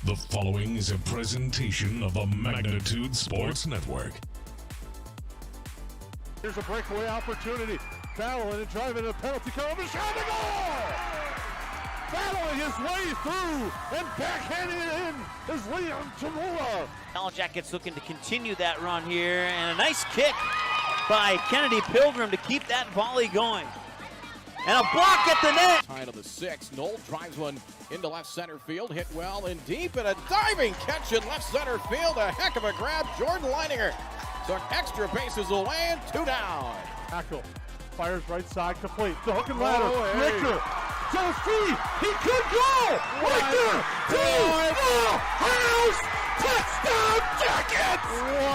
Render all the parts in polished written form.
The following is a presentation of the Magnitude Sports Network. Here's a breakaway opportunity. Battling and driving a penalty kill. The shot and goal! Battling his way through and backhanding it in is Leon Tamula. Yellowjackets looking to continue that run here, and a nice kick by Kennedy Pilgrim to keep that volley going. And a block at the net. Tied on the 6th. Knoll drives one into left center field. Hit well and deep, and a diving catch in left center field. A heck of a grab. Jordan Leininger took extra bases away and 2 down. Tackle. Fires right side complete. The hook and ladder. Oh, hey. Richter goes free. He could go. Right there. House. Touchdown Jackets.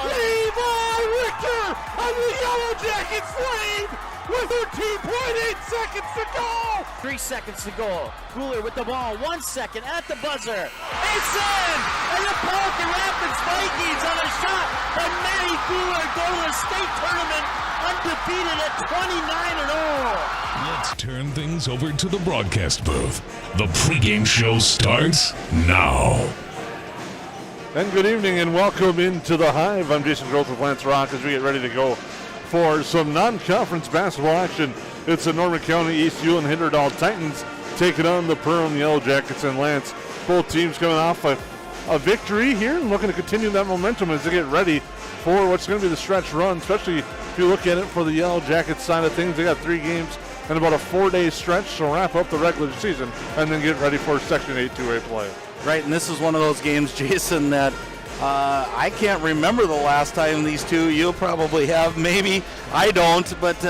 Levi Richter and the Yellowjackets lead with 13.8 seconds to go. 3 seconds to go. Cooler with the ball. 1 second at the buzzer. It's in! And the Pelican Rapids Vikings on a shot by Matty Cooler go to the state tournament undefeated at 29-0. Let's turn things over to the broadcast booth. The pregame show starts now. And good evening and welcome into the Hive. I'm Jason Groth with Lance Rock as we get ready to go for some non-conference basketball action. It's the Norman County East Hewlin Hinterdall Titans taking on the Perham Yellowjackets and Lance. Both teams coming off a victory here and looking to continue that momentum as they get ready for what's going to be the stretch run, especially if you look at it for the Yellowjackets side of things. They got 3 games and about a 4-day stretch to wrap up the regular season and then get ready for Section 8 2A play. Right, and this is one of those games, Jason, that I can't remember the last time these two. You'll probably have, maybe I don't, but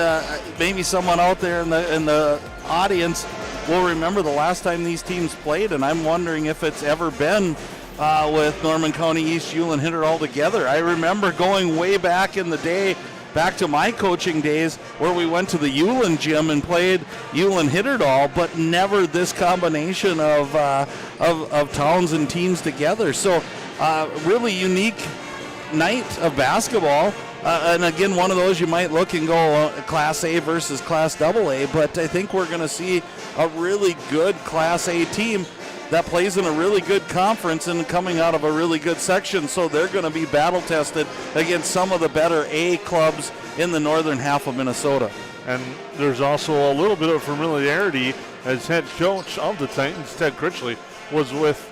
maybe someone out there in the audience will remember the last time these teams played, and I'm wondering if it's ever been with Norman County East Hewlin Hinterdall together. I remember going way back in the day, back to my coaching days, where we went to the Hewlin gym and played Hewlin Hinterdall, but never this combination of towns and teams together. So really unique night of basketball. And again, one of those you might look and go Class A versus Class AA, but I think we're going to see a really good Class A team that plays in a really good conference and coming out of a really good section, so they're going to be battle tested against some of the better A clubs in the northern half of Minnesota. And there's also a little bit of familiarity as head coach of the Titans, Ted Critchley, was with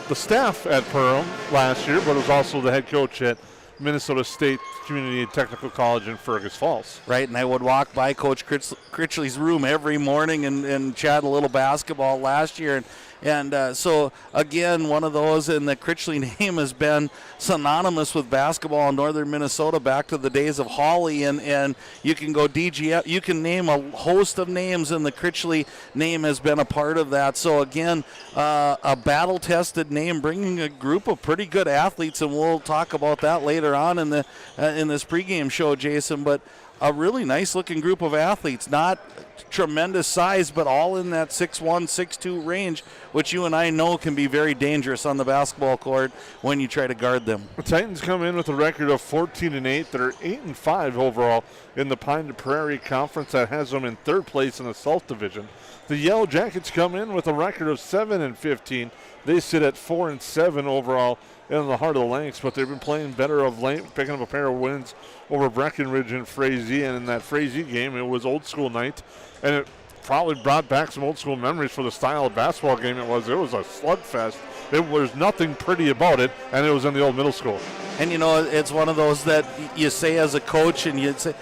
the staff at Perham last year, but was also the head coach at Minnesota State Community and Technical College in Fergus Falls. Right, and I would walk by Coach Critchley's room every morning and chat a little basketball last year. And so, again, one of those, and the Critchley name has been synonymous with basketball in northern Minnesota back to the days of Hawley, and you can go DGF, you can name a host of names, and the Critchley name has been a part of that. So, again, a battle-tested name, bringing a group of pretty good athletes, and we'll talk about that later on in this pregame show, Jason, but a really nice-looking group of athletes, not tremendous size, but all in that 6'1", 6'2" range, which you and I know can be very dangerous on the basketball court when you try to guard them. The Titans come in with a record of 14-8. They're 8-5 overall in the Pine to Prairie Conference. That has them in 3rd place in the South Division. The Yellowjackets come in with a record of 7-15. They sit at 4-7 overall in the heart of the Lanks, but they've been playing better of late, picking up a pair of wins over Breckenridge and Frazee. And in that Frazee game, it was old school night, and it probably brought back some old school memories for the style of basketball game it was. It was a slugfest. There was nothing pretty about it, and it was in the old middle school. And, you know, it's one of those that you say as a coach, and you'd say,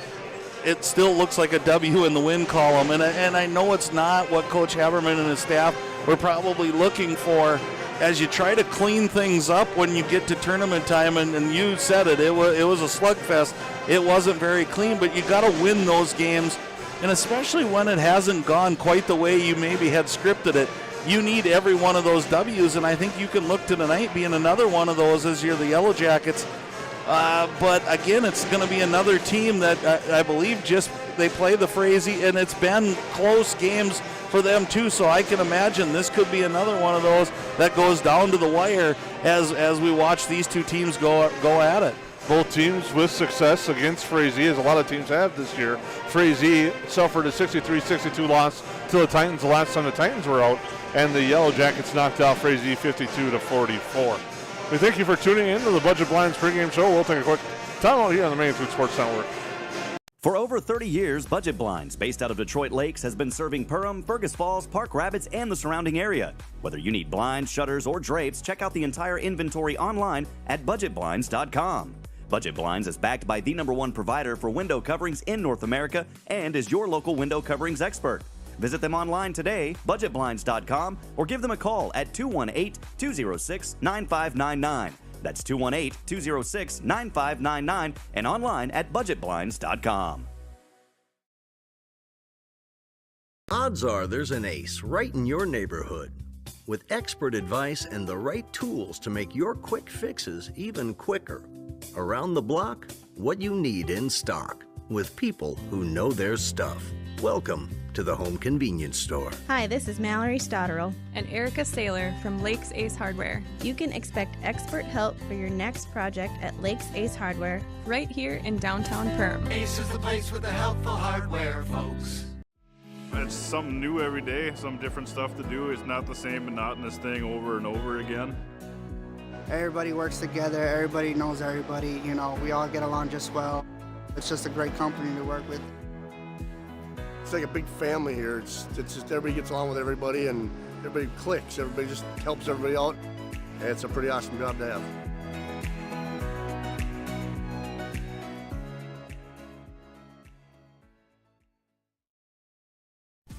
it still looks like a W in the win column. And I know it's not what Coach Haberman and his staff were probably looking for as you try to clean things up when you get to tournament time. And you said it was a slugfest. It wasn't very clean, but you got to win those games. And especially when it hasn't gone quite the way you maybe had scripted it, you need every one of those W's. And I think you can look to tonight being another one of those as you're the Yellowjackets. But again, it's going to be another team that I believe they play the Frazee, and it's been close games for them too. So I can imagine this could be another one of those that goes down to the wire as we watch these two teams go at it. Both teams with success against Frazee, as a lot of teams have this year. Frazee suffered a 63-62 loss to the Titans the last time the Titans were out, and the Yellowjackets knocked out Frazee 52-44. We thank you for tuning in to the Budget Blinds pregame show. We'll take a quick time out here on the Main Street Sports Network. For over 30 years, Budget Blinds, based out of Detroit Lakes, has been serving Perham, Fergus Falls, Park Rapids, and the surrounding area. Whether you need blinds, shutters, or drapes, check out the entire inventory online at budgetblinds.com. Budget Blinds is backed by the #1 provider for window coverings in North America and is your local window coverings expert. Visit them online today, budgetblinds.com, or give them a call at 218-206-9599. That's 218-206-9599 and online at budgetblinds.com. Odds are there's an ace right in your neighborhood. With expert advice and the right tools to make your quick fixes even quicker. Around the block, what you need in stock, with people who know their stuff. Welcome to the Home Convenience Store. Hi, this is Mallory Stotterell and Erica Saylor from Lakes Ace Hardware. You can expect expert help for your next project at Lakes Ace Hardware, right here in downtown Perham. Ace is the place with the helpful hardware, folks. It's something new every day, some different stuff to do. It's not the same monotonous thing over and over again. Everybody works together, everybody knows everybody, you know, we all get along just well. It's just a great company to work with. It's like a big family here. It's just everybody gets along with everybody and everybody clicks. Everybody just helps everybody out. And it's a pretty awesome job to have.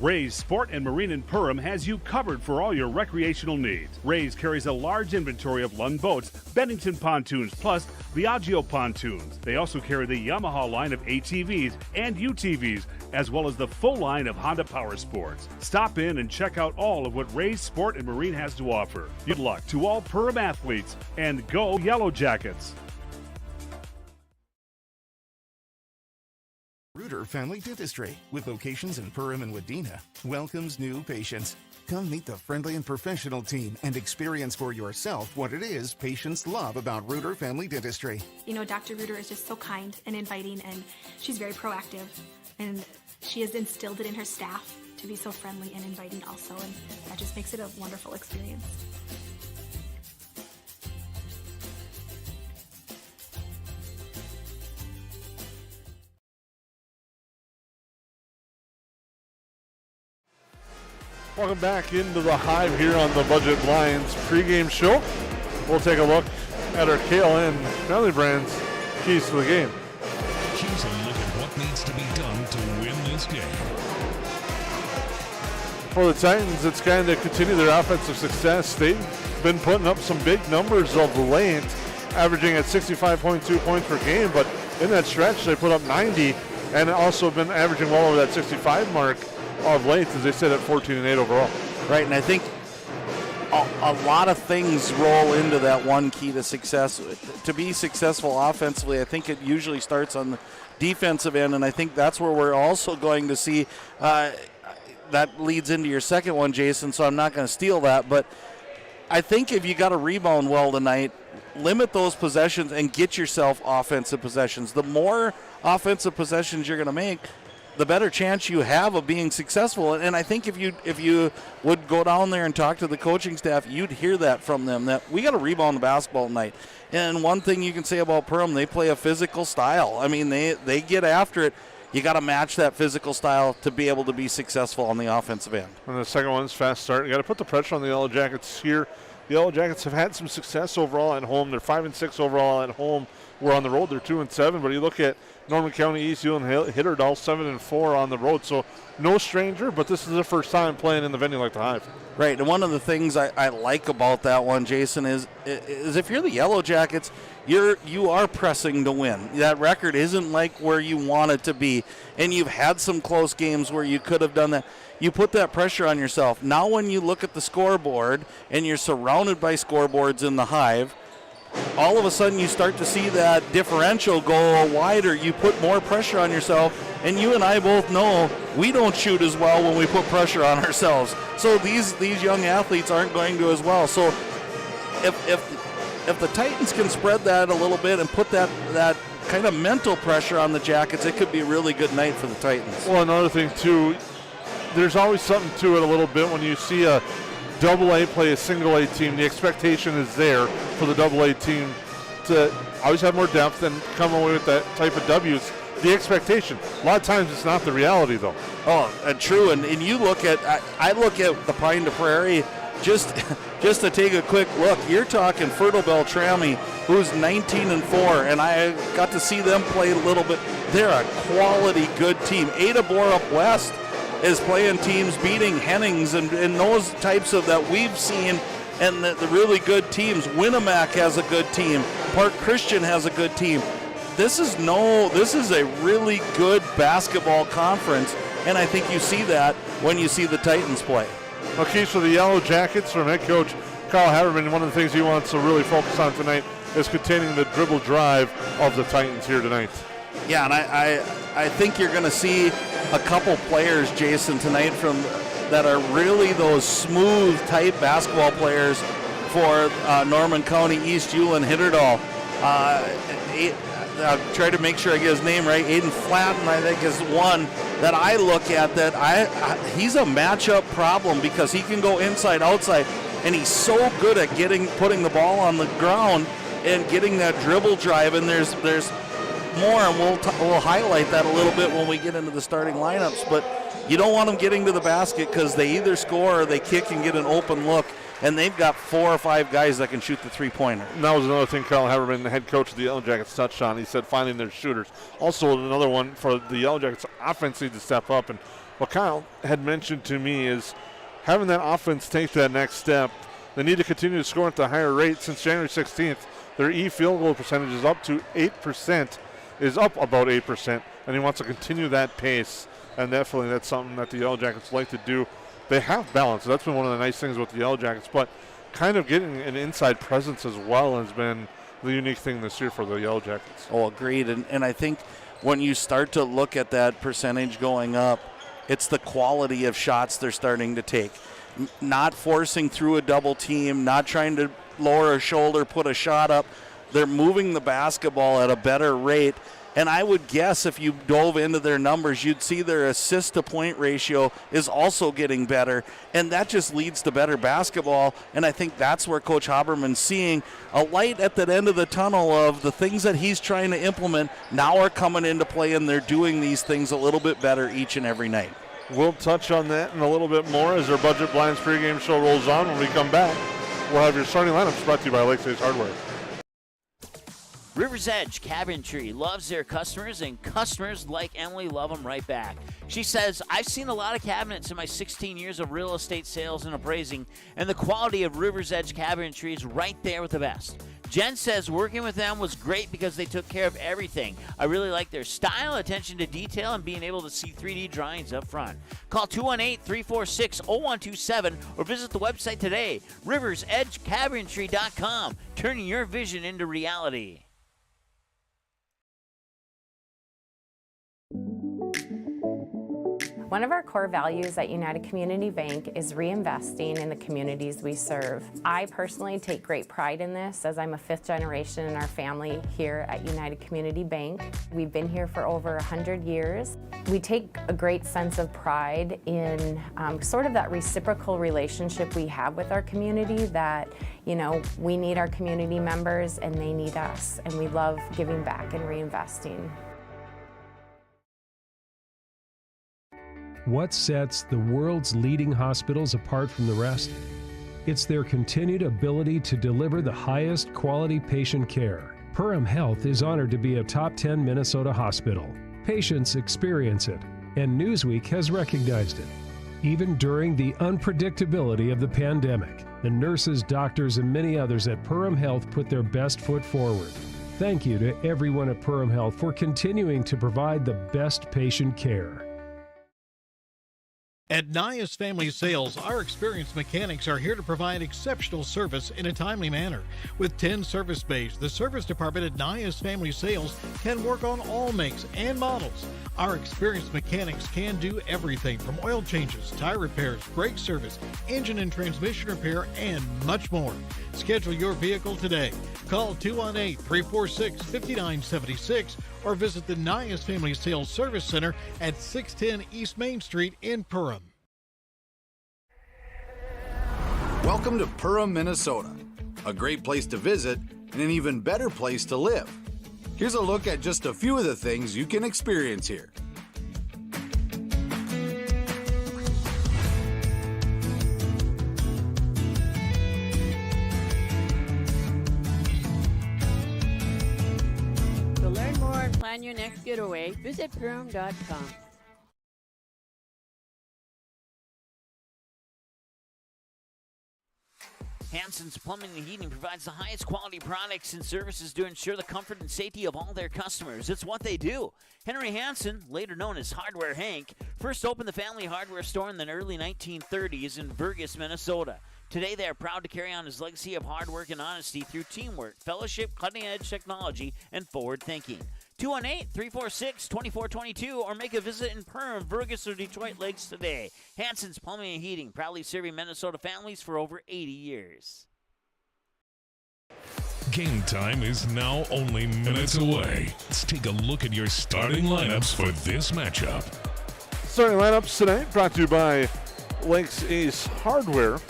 Ray's Sport and Marine in Perham has you covered for all your recreational needs. Ray's carries a large inventory of Lund boats, Bennington pontoons, plus Viaggio pontoons. They also carry the Yamaha line of ATVs and UTVs, as well as the full line of Honda Power Sports. Stop in and check out all of what Ray's Sport and Marine has to offer. Good luck to all Perham athletes, and go Yellowjackets! Reuter Family Dentistry, with locations in Perham and Wadena, welcomes new patients. Come meet the friendly and professional team and experience for yourself what it is patients love about Reuter Family Dentistry. You know, Dr. Reuter is just so kind and inviting, and she's very proactive, and she has instilled it in her staff to be so friendly and inviting also, and that just makes it a wonderful experience. Welcome back into the Hive here on the Budget Blinds pregame show. We'll take a look at our KLN Family Brands keys to the game. Here's a look at what needs to be done to win this game. For the Titans, it's kind of continue their offensive success. They've been putting up some big numbers of late, averaging at 65.2 points per game, but in that stretch they put up 90 and also been averaging well over that 65 mark of late, as they sit at 14-8 overall. Right, and I think a lot of things roll into that one key to success. To be successful offensively, I think it usually starts on the defensive end, and I think that's where we're also going to see that leads into your second one, Jason, so I'm not going to steal that, but I think if you got to rebound well tonight, limit those possessions and get yourself offensive possessions. The more offensive possessions you're going to make, the better chance you have of being successful. And I think if you would go down there and talk to the coaching staff, you'd hear that from them, that we got to rebound the basketball tonight. And one thing you can say about Perham, they play a physical style. I mean, they get after it. You got to match that physical style to be able to be successful on the offensive end. And the second one's fast start. You got to put the pressure on the Yellowjackets here. The Yellowjackets have had some success overall at home. They're 5-6 overall at home. We're on the road. They're 2-7. But you look at Norman County, Eastview, and Hitterdal, 7-4 on the road. So no stranger, but this is the first time playing in the venue like the Hive. Right, and one of the things I like about that one, Jason, is if you're the Yellowjackets, you are pressing to win. That record isn't like where you want it to be, and you've had some close games where you could have done that. You put that pressure on yourself. Now when you look at the scoreboard and you're surrounded by scoreboards in the Hive, all of a sudden you start to see that differential go wider. You put more pressure on yourself, and you and I both know we don't shoot as well when we put pressure on ourselves. So these young athletes aren't going to as well. So if if the Titans can spread that a little bit and put that kind of mental pressure on the Jackets, it could be a really good night for the Titans. Well, another thing, too, there's always something to it a little bit when you see a Double-A play a single-A team. The expectation is there for the Double-A team to always have more depth and come away with that type of W's. The expectation. A lot of times it's not the reality, though. Oh, and true. And you look at, I look at the Pine to Prairie, just to take a quick look. You're talking Fertile Beltrami, who's 19-4, and I got to see them play a little bit. They're a quality, good team. Ada Borup West is playing teams beating Hennings and those types of that we've seen, and the really good teams. Winnemac has a good team. Park Christian has a good team. This is a really good basketball conference, and I think you see that when you see the Titans play. Okay, so the Yellowjackets from head coach Kyle Haberman, one of the things he wants to really focus on tonight is containing the dribble drive of the Titans here tonight. Yeah, and I think you're going to see a couple players, Jason, tonight that are really those smooth type basketball players for Norman County, East Ulen, Hitterdal. I'll try to make sure I get his name right. Aiden Flatten, I think, is one that I look at that he's a matchup problem because he can go inside, outside, and he's so good at putting the ball on the ground and getting that dribble drive. And there's more, and we'll highlight that a little bit when we get into the starting lineups. But you don't want them getting to the basket because they either score or they kick and get an open look. And they've got 4 or 5 guys that can shoot the three-pointer. And that was another thing Kyle Haberman, the head coach of the Yellowjackets, touched on. He said finding their shooters. Also another one for the Yellowjackets offense need to step up. And what Kyle had mentioned to me is having that offense take that next step. They need to continue to score at the higher rate. Since January 16th, their field goal percentage is up to 8%, is up about 8%, and he wants to continue that pace. And definitely that's something that the Yellowjackets like to do. They have balance. That's been one of the nice things with the Yellowjackets, but kind of getting an inside presence as well has been the unique thing this year for the Yellowjackets. Oh, agreed. And I think when you start to look at that percentage going up, it's the quality of shots they're starting to take. Not forcing through a double team, not trying to lower a shoulder, put a shot up. They're moving the basketball at a better rate. And I would guess if you dove into their numbers, you'd see their assist-to-point ratio is also getting better, and that just leads to better basketball. And I think that's where Coach Haberman's seeing a light at the end of the tunnel of the things that he's trying to implement now are coming into play, and they're doing these things a little bit better each and every night. We'll touch on that and a little bit more as our Budget Blinds pregame show rolls on. When we come back, we'll have your starting lineups brought to you by Lakes Ace Hardware. River's Edge Cabinetry loves their customers, and customers like Emily love them right back. She says, I've seen a lot of cabinets in my 16 years of real estate sales and appraising, and the quality of River's Edge Cabinetry is right there with the best. Jen says working with them was great because they took care of everything. I really like their style, attention to detail, and being able to see 3D drawings up front. Call 218-346-0127 or visit the website today, riversedgecabinetry.com, turning your vision into reality. One of our core values at United Community Bank is reinvesting in the communities we serve. I personally take great pride in this as I'm a 5th generation in our family here at United Community Bank. We've been here for over 100 years. We take a great sense of pride in sort of that reciprocal relationship we have with our community that, you know, we need our community members and they need us, and we love giving back and reinvesting. What sets the world's leading hospitals apart from the rest? It's their continued ability to deliver the highest quality patient care. Perham Health is honored to be a top 10 Minnesota hospital. Patients experience it, and Newsweek has recognized it. Even during the unpredictability of the pandemic, the nurses, doctors, and many others at Perham Health put their best foot forward. Thank you to everyone at Perham Health for continuing to provide the best patient care. At Nias Family Sales, our experienced mechanics are here to provide exceptional service in a timely manner. With 10 service bays, the service department at Nias Family Sales can work on all makes and models. Our experienced mechanics can do everything from oil changes, tire repairs, brake service, engine and transmission repair, and much more. Schedule your vehicle today. Call 218-346-5976 or visit the Nias Family Sales Service Center at 610 East Main Street in Perham. Welcome to Perham, Minnesota. A great place to visit and an even better place to live. Here's a look at just a few of the things you can experience here. To learn more and plan your next getaway, visit Perham.com. Hansen's Plumbing and Heating provides the highest quality products and services to ensure the comfort and safety of all their customers. It's what they do. Henry Hansen, later known as Hardware Hank, first opened the family hardware store in the early 1930s in Burgess, Minnesota. Today, they are proud to carry on his legacy of hard work and honesty through teamwork, fellowship, cutting-edge technology, and forward thinking. 218-346-2422 or make a visit in Perham, Burgess, or Detroit Lakes today. Hansen's Plumbing and Heating, proudly serving Minnesota families for over 80 years. Game time is now only minutes away. Let's take a look at your starting lineups for this matchup. Starting lineups tonight brought to you by Lakes Ace Hardware.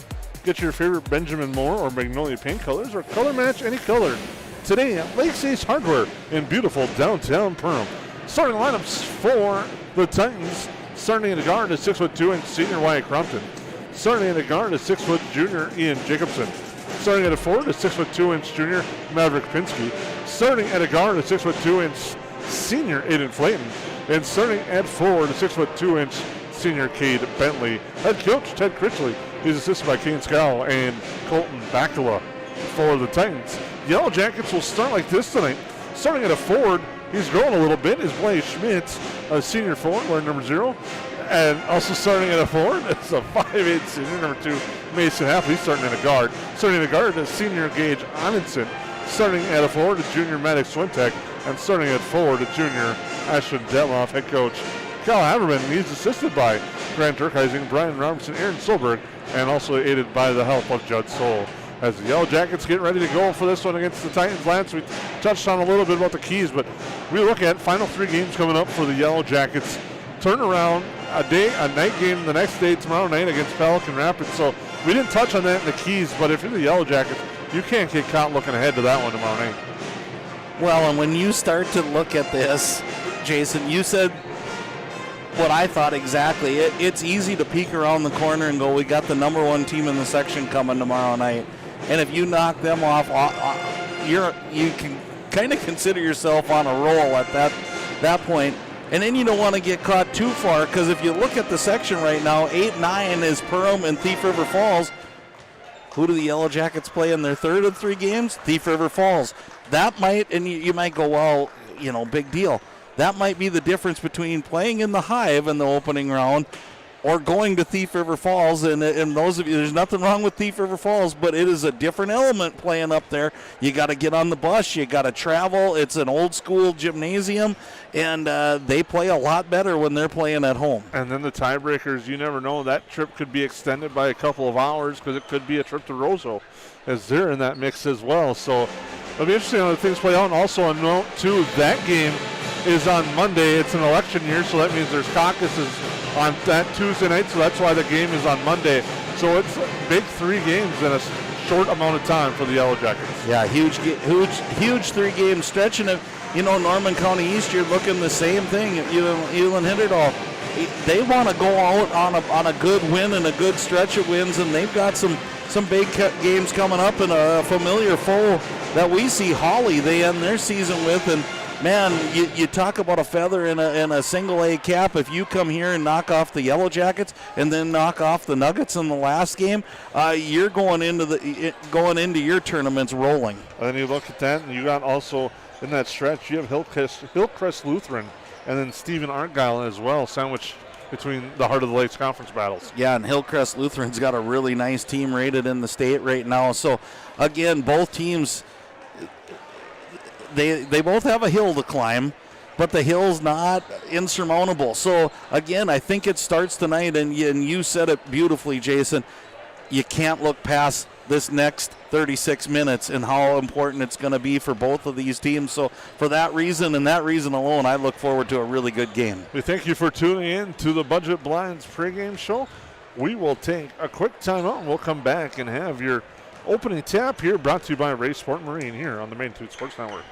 Get your favorite Benjamin Moore or Magnolia paint colors or color match any color today at Lakes Ace Hardware in beautiful downtown Perham. Starting lineups for the Titans. Starting at a guard is 6'2" senior Wyatt Crumpton. Starting at a guard is 6' junior Ian Jacobson. Starting at a forward is 6'2" junior Maverick Pinsky. Starting at a guard is 6'2" senior Aiden Flayton. And starting at forward is 6'2" senior Cade Bentley. Head coach Ted Critchley. He's assisted by Kane Scow and Colton Bakula for the Titans. Yellowjackets will start like this tonight. Starting at a forward, he's growing a little bit, is Blaze Schmitz, a senior forward, wearing number 0. And also starting at a forward, it's a 5'8" senior, number 2, Mason Half. He's starting at a guard. Starting at a guard is senior Gage Onenson. Starting at a forward is junior Maddox Swintek. And starting at forward is junior Ashton Detloff, head coach Cal Haberman. He's assisted by Grant Durkheising, Brian Robertson, Aaron Solberg, and also aided by the help of Judd Soul. As the Yellowjackets get ready to go for this one against the Titans. Lance, we touched on a little bit about the keys, but we look at final 3 games coming up for the Yellowjackets. Turnaround, a night game the next day tomorrow night against Pelican Rapids. So we didn't touch on that in the keys, but if you're the Yellowjackets, you can't get caught looking ahead to that one tomorrow night. Well, and when you start to look at this, Jason, you said what I thought exactly. It's easy to peek around the corner and go, we got the number 1 team in the section coming tomorrow night. And if you knock them off, you can kind of consider yourself on a roll at that point. And then you don't want to get caught too far, because if you look at the section right now, 8-9 is Perham and Thief River Falls. Who do the Yellowjackets play in their third of 3 games? Thief River Falls. That might, and you might go, well, big deal. That might be the difference between playing in the Hive in the opening round or going to Thief River Falls. And those of you, there's nothing wrong with Thief River Falls, but it is a different element playing up there. You got to get on the bus. You got to travel. It's an old school gymnasium, and they play a lot better when they're playing at home. And then the tiebreakers, you never know. That trip could be extended by a couple of hours because it could be a trip to Roseau as they're in that mix as well. So it'll be interesting how things play out. And also a note, too, that game is on Monday. It's an election year, so that means there's caucuses on that Tuesday night, so that's why the game is on Monday. So it's a big 3 games in a short amount of time for the Yellowjackets. Yeah, huge 3-game stretch. And Norman County East, you're looking the same thing. Elon Hinderdal, they want to go out on a good win and a good stretch of wins, and they've got some big games coming up, and a familiar foe that we see, Holly, they end their season with. And man, you talk about a feather in a single A cap. If you come here and knock off the Yellowjackets and then knock off the Nuggets in the last game, you're going into your tournaments rolling. And then you look at that, and you got also in that stretch, you have Hillcrest Lutheran and then Stephen Argyle as well, sandwiched between the Heart of the Lakes conference battles. Yeah, and Hillcrest Lutheran's got a really nice team rated in the state right now. So again, both teams, They both have a hill to climb, but the hill's not insurmountable. So, again, I think it starts tonight, and you said it beautifully, Jason. You can't look past this next 36 minutes and how important it's going to be for both of these teams. So for that reason and that reason alone, I look forward to a really good game. We thank you for tuning in to the Budget Blinds pregame show. We will take a quick timeout and we'll come back and have your opening tap here, brought to you by Ray Sport Marine here on the Magnitude Sports Network.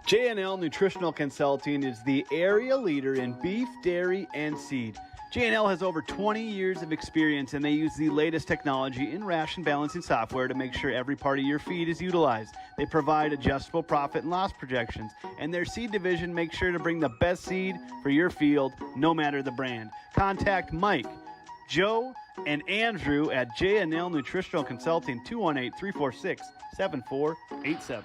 J&L Nutritional Consulting is the area leader in beef, dairy, and seed. J&L has over 20 years of experience, and they use the latest technology in ration balancing software to make sure every part of your feed is utilized. They provide adjustable profit and loss projections, and their seed division makes sure to bring the best seed for your field, no matter the brand. Contact Mike, Joe, and Andrew at J&L Nutritional Consulting, 218-346-7487.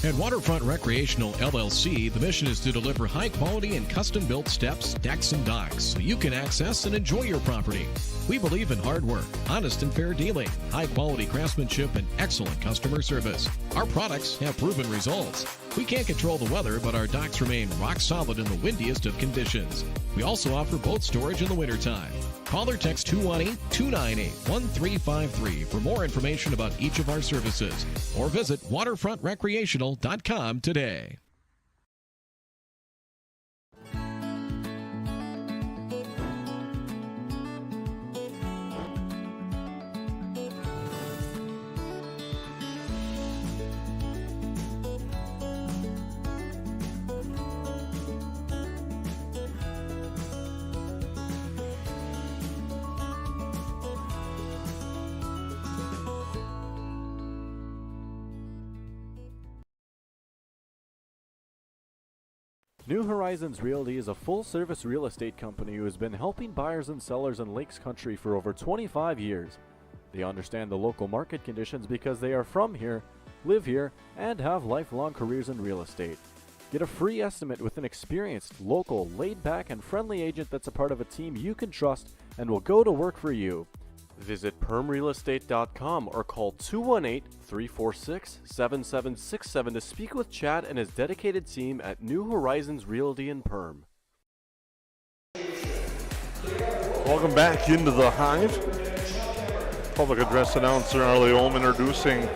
At Waterfront Recreational LLC, the mission is to deliver high-quality and custom-built steps, decks, and docks so you can access and enjoy your property. We believe in hard work, honest and fair dealing, high-quality craftsmanship, and excellent customer service. Our products have proven results. We can't control the weather, but our docks remain rock solid in the windiest of conditions. We also offer boat storage in the wintertime. Call or text 218-298-1353 for more information about each of our services, or visit waterfrontrecreational.com today. New Horizons Realty is a full-service real estate company who has been helping buyers and sellers in Lakes Country for over 25 years. They understand the local market conditions because they are from here, live here, and have lifelong careers in real estate. Get a free estimate with an experienced, local, laid-back, and friendly agent that's a part of a team you can trust and will go to work for you. Visit permrealestate.com or call 218-346-7767 to speak with Chad and his dedicated team at New Horizons Realty in Perm. Welcome back into the Hive. Public address announcer Arlie Ohm introducing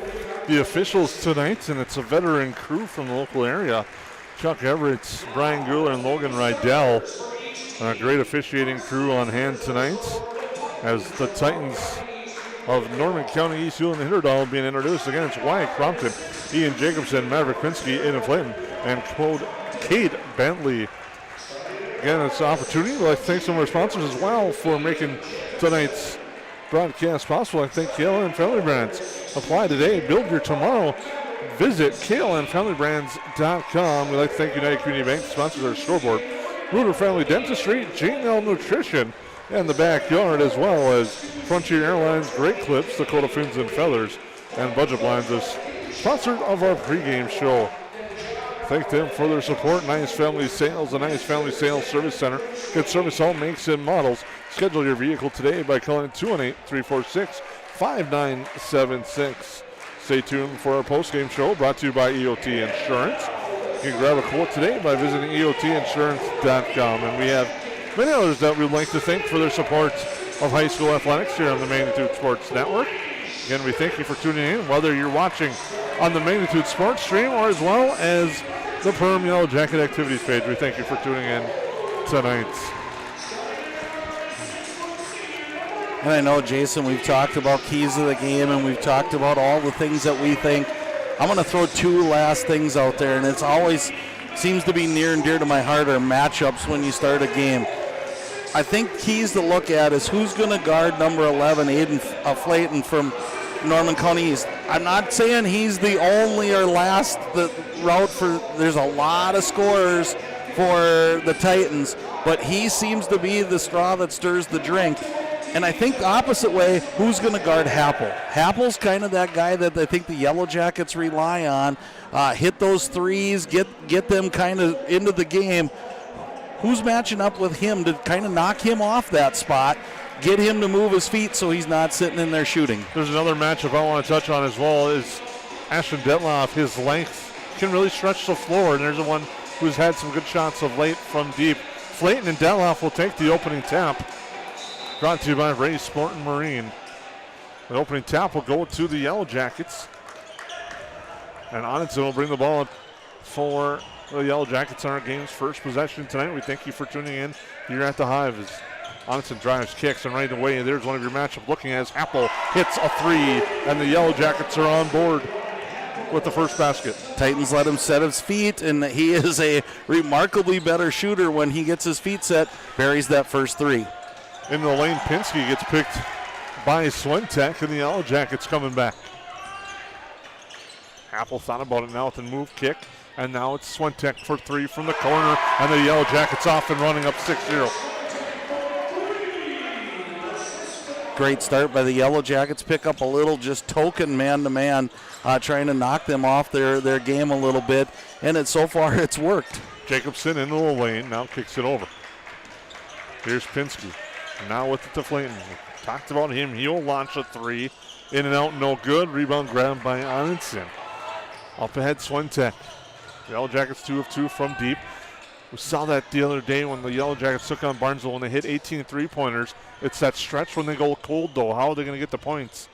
the officials tonight, and it's a veteran crew from the local area. Chuck Everett, Brian Guler, and Logan Rydell. A great officiating crew on hand tonight, as the Titans of Norman County, East Hewlett, and Hitterdal being introduced. Again, it's Wyatt Crompton, Ian Jacobson, Maverick Pinsky, Aiden Flayton, and Cade Bentley. Again, it's an opportunity. I'd like to thank some of our sponsors as well for making tonight's broadcast possible. I thank KLN Family Brands. Apply today, build your tomorrow. Visit KLNFamilyBrands.com. We'd like to thank United Community Bank, sponsors our scoreboard. Rooter Family Dentistry, J&L Nutrition, and the backyard, as well as Frontier Airlines, Great Clips, Dakota Fins and Feathers, and Budget Blinds is sponsored of our pregame show. Thank them for their support. Nice Family Sales, the Nice Family Sales Service Center. Good service, all makes and models. Schedule your vehicle today by calling 218-346-5976. Stay tuned for our postgame show brought to you by EOT Insurance. You can grab a quote today by visiting EOTinsurance.com. And we have many others that we'd like to thank for their support of high school athletics here on the Magnitude Sports Network. Again, we thank you for tuning in, whether you're watching on the Magnitude Sports stream or as well as the Perham Yellowjacket activities page. We thank you for tuning in tonight. And I know, Jason, we've talked about keys of the game and we've talked about all the things that we think. I'm going to throw two last things out there, and it's always seems to be near and dear to my heart are matchups when you start a game. I think keys to look at is who's going to guard number 11, Aiden Flayton from Norman County East. I'm not saying he's the only or last the route for, there's a lot of scorers for the Titans, but he seems to be the straw that stirs the drink. And I think the opposite way, who's going to guard Happel? Happel's kind of that guy that I think the Yellowjackets rely on. Hit those threes, get them kind of into the game. Who's matching up with him to kind of knock him off that spot, get him to move his feet so he's not sitting in there shooting? There's another matchup I want to touch on as well is Ashton Detloff. His length can really stretch the floor, and there's the one who's had some good shots of late from deep. Flayton and Detloff will take the opening tap. Brought to you by Ray Sport and Marine. The opening tap will go to the Yellow Jackets. And Onenson will bring the ball for the Yellow Jackets on our game's first possession tonight. We thank you for tuning in here at the Hive as Onenson drives, kicks, and right away, there's one of your matchup looking as Happel hits a three, and the Yellow Jackets are on board with the first basket. Titans let him set his feet, and he is a remarkably better shooter when he gets his feet set, buries that first three. In the lane, Pinsky gets picked by Swentek, and the Yellow Jackets coming back. Happel thought about it now with the move kick, and now it's Swentek for three from the corner, and the Yellow Jackets off and running up 6-0. Great start by the Yellow Jackets. Pick up a little just token man-to-man, trying to knock them off their game a little bit, and so far it's worked. Jacobson into the lane, now kicks it over. Here's Pinsky. Now with it to Flayton. We talked about him. He'll launch a three. In and out, no good. Rebound grabbed by Onenson. Up ahead, Swentek. The Yellow Jackets 2 of 2 from deep. We saw that the other day when the Yellow Jackets took on Barnesville when they hit 18 three-pointers. It's that stretch when they go cold, though. How are they going to get the points?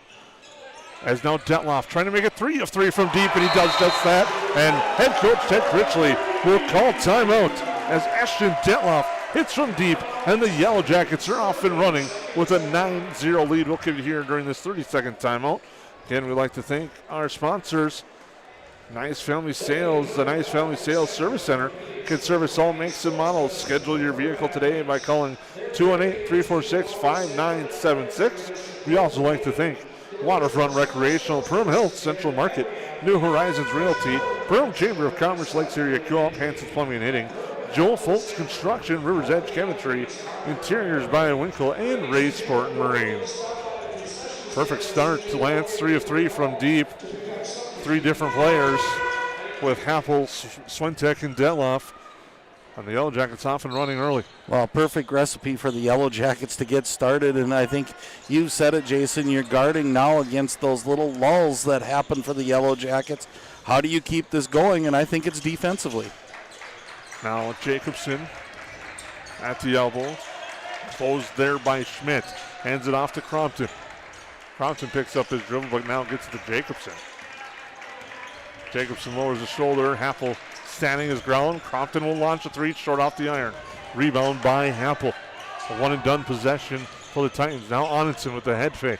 As now Detloff trying to make a 3 of 3 from deep, and he does just that. And head coach Ted Critchley will call timeout as Ashton Detloff hits from deep, and the Yellow Jackets are off and running with a 9-0 lead. We'll keep it here during this 30-second timeout. Again, we'd like to thank our sponsors, Nice Family Sales. The Nice Family Sales Service Center can service all makes and models. Schedule your vehicle today by calling 218-346-5976. We also like to thank Waterfront Recreational, Perham Health, Central Market, New Horizons Realty, Perham Chamber of Commerce, Lakes Area Co-op, Hanson's Plumbing and Hitting, Joel Foltz Construction, River's Edge Chemistry, Interiors by Winkle, and Ray Sport and Marine. Perfect start to Lance, 3 of 3 from deep. 3 different players with Happel, Swentek, and Detloff. And the Yellow Jackets off and running early. Well, perfect recipe for the Yellow Jackets to get started, and I think you said it, Jason. You're guarding now against those little lulls that happen for the Yellow Jackets. How do you keep this going? And I think it's defensively. Now Jacobson at the elbow. Closed there by Schmidt. Hands it off to Crompton. Crompton picks up his dribble, but now gets to Jacobson. Jacobson lowers his shoulder. Happel standing his ground. Crompton will launch a 3 short off the iron. Rebound by Happel. A one-and-done possession for the Titans. Now Onenson with the head fake.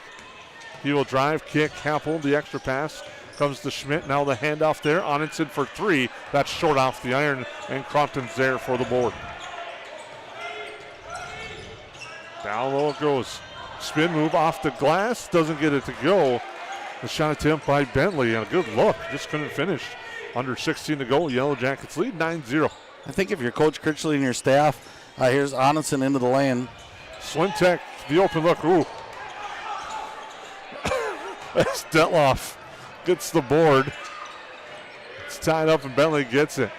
He will drive, kick. Happel, the extra pass. Comes to Schmidt. Now the handoff there. Onenson for 3. That's short off the iron, and Crompton's there for the board. Down low it goes. Spin move off the glass. Doesn't get it to go. The shot attempt by Bentley, and a good look. Just couldn't finish. Under 16 to go. Yellow Jackets lead 9-0. I think if you're Coach Critchley and your staff, here's Onenson into the lane. Swentek, the open look. Ooh. That's Detloff. Gets the board. It's tied up, and Bentley gets it.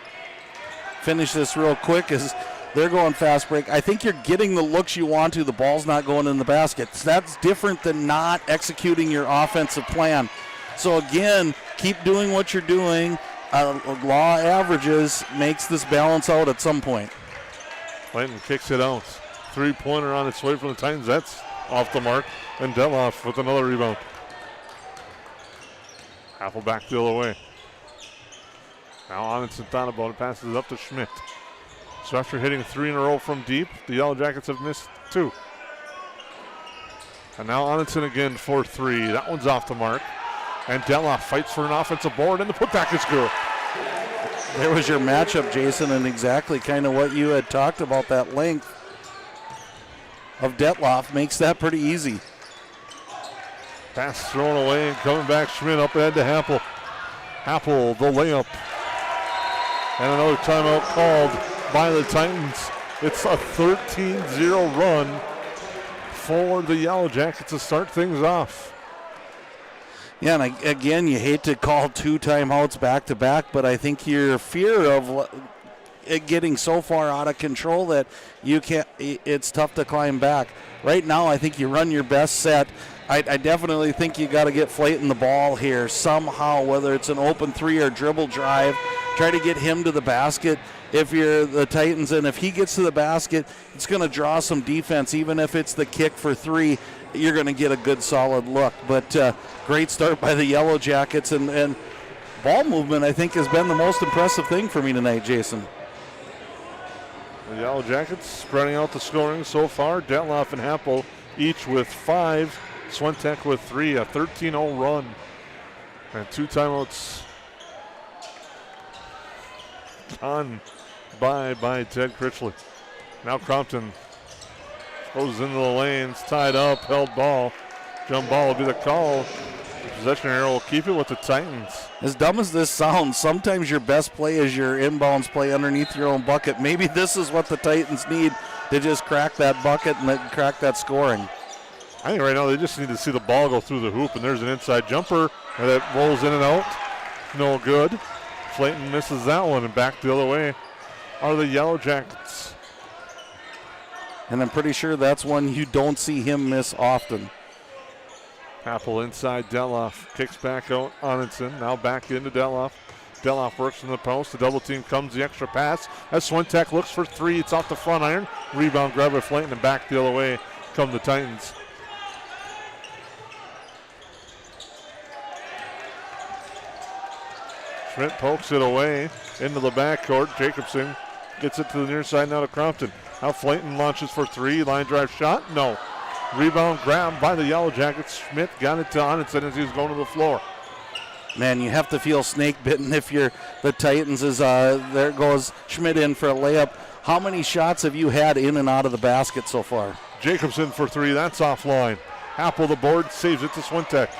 Finish this real quick as they're going fast break. I think you're getting the looks you want to. The ball's not going in the basket. That's different than not executing your offensive plan. So again, keep doing what you're doing. Law averages makes this balance out at some point. Clayton kicks it out. 3-pointer on its way from the Titans. That's off the mark. And Detloff with another rebound. Happel back the other way. Now Onenson thought about it. Passes it up to Schmidt. So after hitting 3 in a row from deep, the Yellow Jackets have missed 2. And now Onenson again for 3. That one's off the mark. And Detloff fights for an offensive board, and the putback is good. There was your matchup, Jason, and exactly kind of what you had talked about. That length of Detloff makes that pretty easy. Pass thrown away, and coming back, Schmidt up ahead to Happel. Happel, the layup. And another timeout called by the Titans. It's a 13-0 run for the Yellow Jackets to start things off. Yeah, and again, you hate to call 2 timeouts back-to-back, but I think your fear of it getting so far out of control that it's tough to climb back. Right now, I think you run your best set. I definitely think you got to get Flayton the ball here somehow, whether it's an open 3 or dribble drive. Try to get him to the basket if you're the Titans, and if he gets to the basket, it's going to draw some defense. Even if it's the kick for 3, you're going to get a good solid look. But great start by the Yellow Jackets, and ball movement, I think, has been the most impressive thing for me tonight, Jason. The Yellow Jackets spreading out the scoring so far. Detloff and Happel each with 5. Swentek with 3, a 13-0 run. And 2 timeouts on by Ted Critchley. Now Crompton goes into the lanes, tied up, held ball. Jump ball will be the call. The possession arrow will keep it with the Titans. As dumb as this sounds, sometimes your best play is your inbounds play underneath your own bucket. Maybe this is what the Titans need to just crack that bucket and crack that scoring. I think right now they just need to see the ball go through the hoop, and there's an inside jumper that rolls in and out. No good. Flayton misses that one, and back the other way are the Yellow Jackets. And I'm pretty sure that's one you don't see him miss often. Happel inside Detloff, kicks back out Onenson, now back into Detloff. Detloff works in the post, the double team comes, the extra pass. As Swentek looks for 3, it's off the front iron. Rebound grab by Flayton, and back the other way come the Titans. Schmidt pokes it away into the backcourt. Jacobson gets it to the near side now to Crompton. Now Flayton launches for 3. Line drive shot. No. Rebound grab by the Yellow Jackets. Schmidt got it to Onenson as he was going to the floor. Man, you have to feel snake bitten if you're the Titans. There goes Schmidt in for a layup. How many shots have you had in and out of the basket so far? Jacobson for 3. That's offline. Happel the board, saves it to Swentek.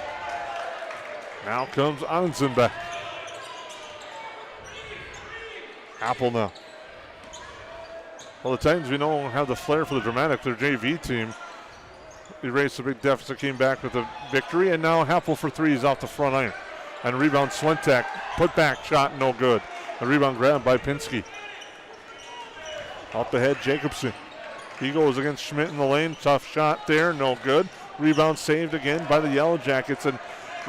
Now comes Onenson back. Happel now. Well, the Titans, we know, have the flair for the dramatic. Their JV team erased a big deficit, came back with a victory, and now Happel for 3 is off the front iron. And rebound Swentek, put back shot, no good. A rebound grab by Pinsky. Up ahead, Jacobson. He goes against Schmidt in the lane, tough shot there, no good. Rebound saved again by the Yellow Jackets, and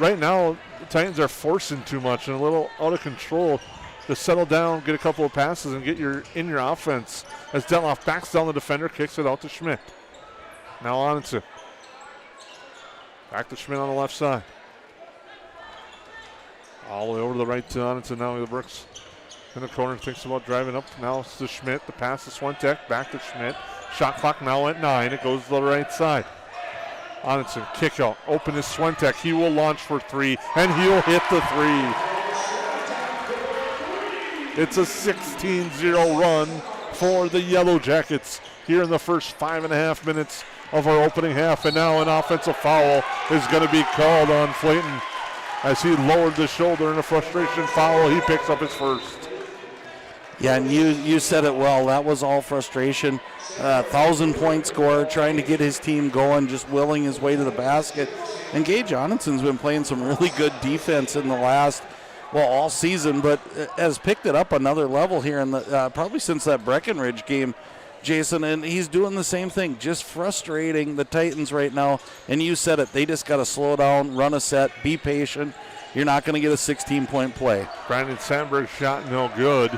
right now the Titans are forcing too much and a little out of control. To settle down, get a couple of passes, and get in your offense. As Detloff backs down the defender, kicks it out to Schmidt. Now Onenson. Back to Schmidt on the left side. All the way over to the right to Onenson. Now he works in the corner, thinks about driving up. Now it's to Schmidt. The pass to Swentek. Back to Schmidt. Shot clock now at 9. It goes to the right side. Onenson, kick out. Open is Swentek. He will launch for 3, and he'll hit the 3. It's a 16-0 run for the Yellow Jackets here in the first 5.5 minutes of our opening half. And now an offensive foul is going to be called on Flayton as he lowered the shoulder in a frustration foul. He picks up his first. Yeah, and you said it well. That was all frustration. 1,000-point scorer trying to get his team going, just willing his way to the basket. And Gage Onenson's been playing some really good defense in the last all season, but has picked it up another level here in the probably since that Breckenridge game, Jason, and he's doing the same thing, just frustrating the Titans right now. And you said it, they just got to slow down, run a set, be patient. You're not going to get a 16-point play. Brandon Sandberg shot no good.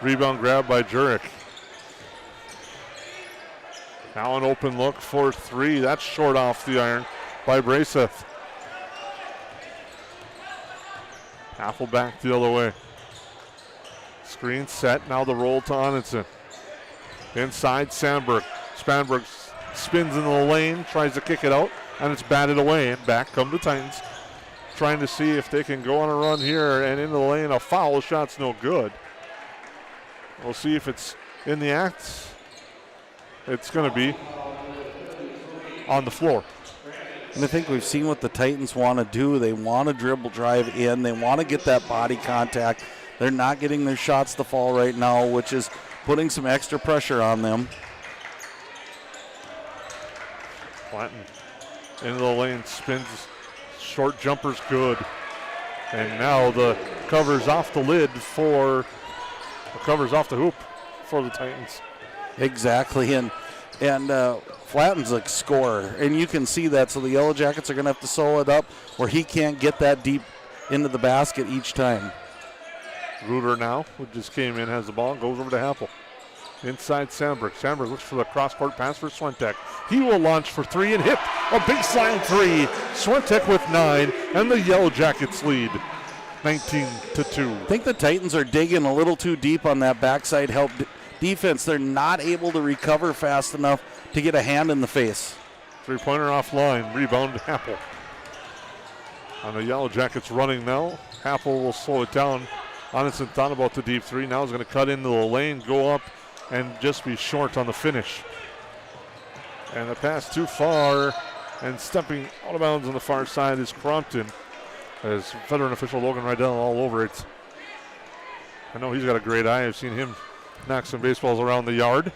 Rebound grab by Jurek. Now an open look for 3. That's short off the iron by Braceth. Happel back the other way. Screen set. Now the roll to Onenson. Inside Sandberg. Spanberg spins in the lane, tries to kick it out, and it's batted away. And back come the Titans, trying to see if they can go on a run here. And into the lane, a foul shot's no good. We'll see if it's in the act. It's going to be on the floor. And I think we've seen what the Titans want to do. They want to dribble drive in. They want to get that body contact. They're not getting their shots to fall right now, which is putting some extra pressure on them. Flatten into the lane, spins, short jumper's good. And now the cover's off the lid covers off the hoop for the Titans. Exactly, and Flatten's a scorer, and you can see that, so the Yellow Jackets are going to have to sew it up where he can't get that deep into the basket each time. Reuter now, who just came in, has the ball, goes over to Happel. Inside Sandberg. Sandberg looks for the cross-court pass for Swentek. He will launch for three and hit a big slide three. Swentek with 9, and the Yellow Jackets lead 19-2. I think the Titans are digging a little too deep on that backside help defense. They're not able to recover fast enough to get a hand in the face. Three-pointer offline. Rebound Happel. On the Yellow Jackets running now. Happel will slow it down. Onison thought about the deep three. Now he's going to cut into the lane, go up, and just be short on the finish. And the pass too far, and stepping out of bounds on the far side is Crompton. As veteran official Logan Rydell all over it. I know he's got a great eye. I've seen him knock some baseballs around the yard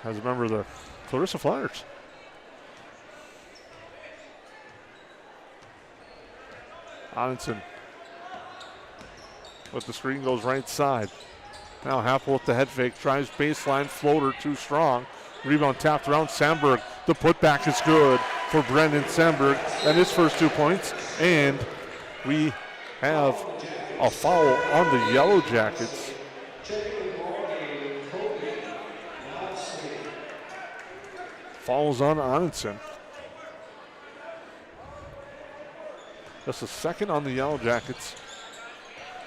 as a member of the Clarissa Flyers. Onison with the screen, goes right side. Now Happel with the head fake, tries baseline floater, too strong. Rebound tapped around Sandberg. The putback is good for Brendan Sandberg and his first 2 points. And we have a foul on the Yellow Jackets. Fouls on Onison. Just a second on the Yellow Jackets,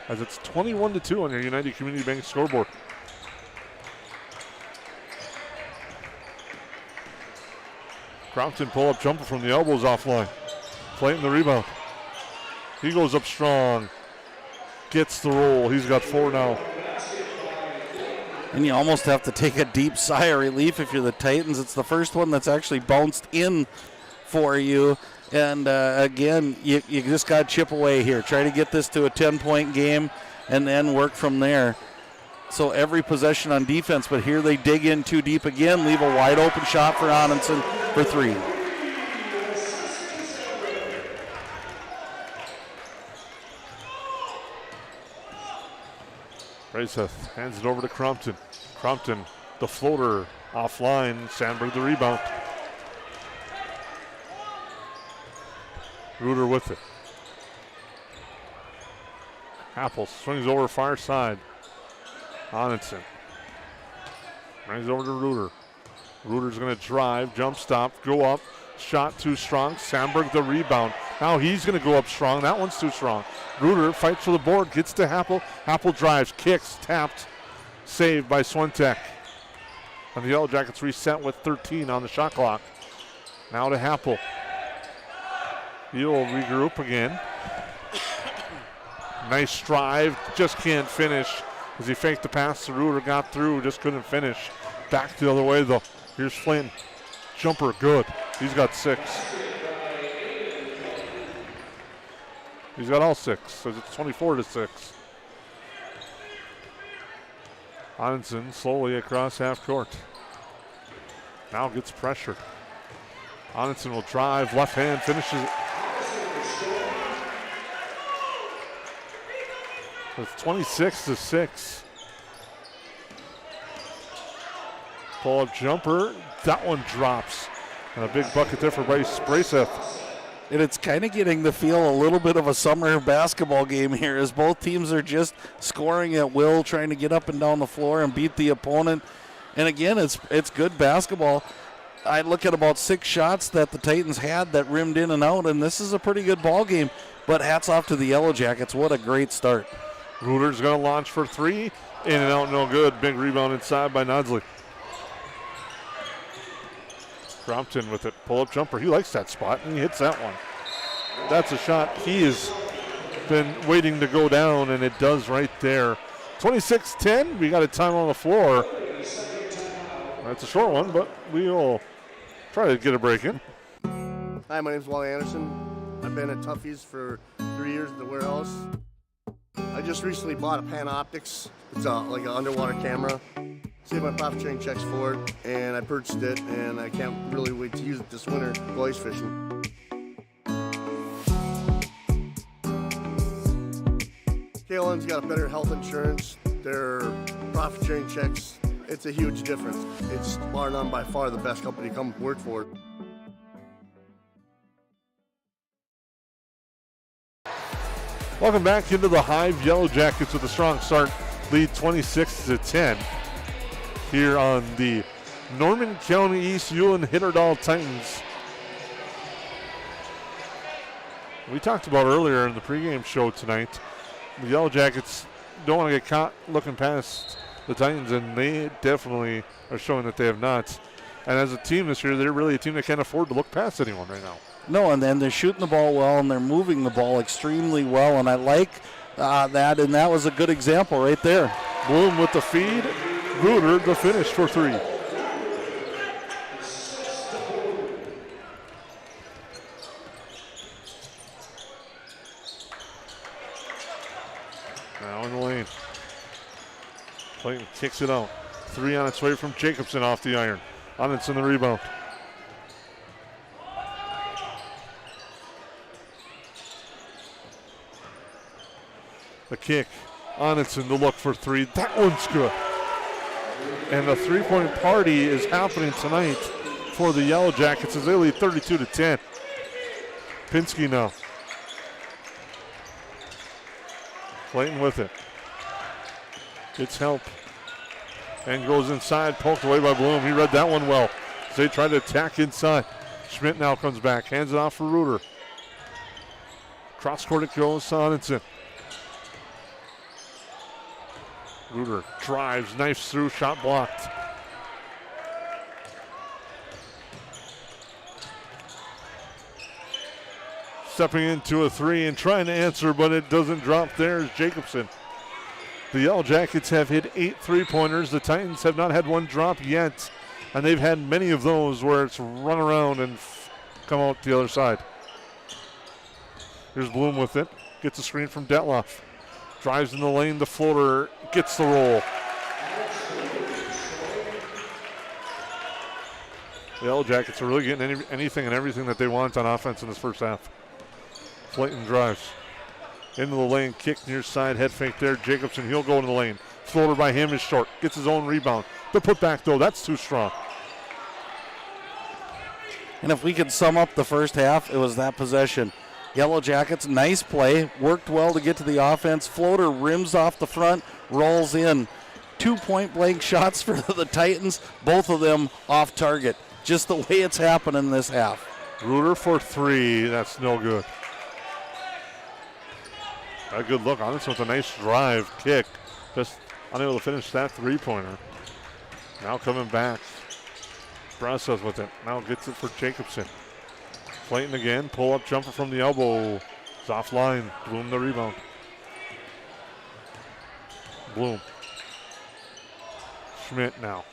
as it's 21-2 on your United Community Bank scoreboard. Crompton pull-up jumper from the elbows offline. Clayton the rebound. He goes up strong. Gets the roll. He's got 4 now. And you almost have to take a deep sigh of relief if you're the Titans. It's the first one that's actually bounced in for you. And again, you just got to chip away here. Try to get this to a 10-point game and then work from there. So every possession on defense, but here they dig in too deep again, leave a wide open shot for Onison for 3. Rayseth hands it over to Crompton. Crompton, the floater offline. Sandberg the rebound. Reuter with it. Happel swings over far side. Onison brings over to Reuter. Reuter's going to drive, jump stop, go up. Shot too strong. Sandberg the rebound. Now he's going to go up strong. That one's too strong. Reuter fights for the board, gets to Happel. Happel drives, kicks, tapped, saved by Swentek. And the Yellow Jackets reset with 13 on the shot clock. Now to Happel. He'll regroup again. Nice drive, just can't finish. As he faked the pass to Reuter, got through, just couldn't finish. Back the other way though. Here's Flynn. Jumper, good. He's got 6. He's got all 6, so it's 24-6. Onison slowly across half court. Now gets pressure. Onison will drive, left hand, finishes it. It's 26-6. Pull-up jumper, that one drops. And a big bucket there for Bryce Braceth. And it's kind of getting the feel a little bit of a summer basketball game here, as both teams are just scoring at will, trying to get up and down the floor and beat the opponent. And again, it's good basketball. I look at about 6 shots that the Titans had that rimmed in and out, and this is a pretty good ball game. But hats off to the Yellow Jackets. What a great start. Reuter's going to launch for 3. In and out, no good. Big rebound inside by Nodsley. Crompton with it. Pull-up jumper. He likes that spot, and he hits that one. That's a shot he has been waiting to go down, and it does right there. 26-10. We got a time on the floor. That's a short one, but we'll try to get a break in. Hi, my name's Wally Anderson. I've been at Tuffy's for 3 years at the warehouse. I just recently bought a Panoptics. It's like an underwater camera. Saved my profit sharing checks for it, and I purchased it, and I can't really wait to use it this winter go ice fishing. KLM's got a better health insurance. Their profit sharing checks, it's a huge difference. It's bar none by far the best company to come work for. Welcome back into the Hive. Yellowjackets with a strong start, lead 26-10 here on the Norman County East Ulen Hitterdal Titans. We talked about earlier in the pregame show tonight, the Yellowjackets don't want to get caught looking past the Titans, and they definitely are showing that they have not. And as a team this year, they're really a team that can't afford to look past anyone right now. No, and then they're shooting the ball well, and they're moving the ball extremely well, and I like that, and that was a good example right there. Bloom with the feed. Ruder the finish for 3. Now in the lane. Clayton kicks it out. 3 on its way from Jacobson off the iron. Onitson the rebound. The kick. Onitson to look for 3. That one's good. And the three-point party is happening tonight for the Yellowjackets as they lead 32-10. Pinsky now. Clayton with it. Gets help. And goes inside, poked away by Bloom. He read that one well. So they try to attack inside. Schmidt now comes back, hands it off for Ruder. Cross court it goes to Onitson. Ruder drives, knifes through, shot blocked. Stepping into a 3 and trying to answer, but it doesn't drop. There's Jacobson. The Yellowjackets have hit 8 3-pointers. The Titans have not had one drop yet, and they've had many of those where it's run around and come out the other side. Here's Bloom with it. Gets a screen from Detloff. Drives in the lane, the floater gets the roll. The Yellowjackets are really getting anything and everything that they want on offense in this first half. Clayton drives into the lane, kick near side, head fake there. Jacobson, he'll go into the lane. Floater by him is short, gets his own rebound. The putback though, that's too strong. And if we could sum up the first half, it was that possession. Yellowjackets, nice play, worked well to get to the offense. Floater rims off the front, rolls in. 2 point-blank shots for the Titans, both of them off target. Just the way it's happening this half. Ruder for 3, that's no good. A good look on this with a nice drive kick. Just unable to finish that 3-pointer. Now coming back. Brazos with it. Now gets it for Jacobson. Clayton again, pull-up jumper from the elbow. It's offline. Bloom the rebound. Bloom. Schmidt now.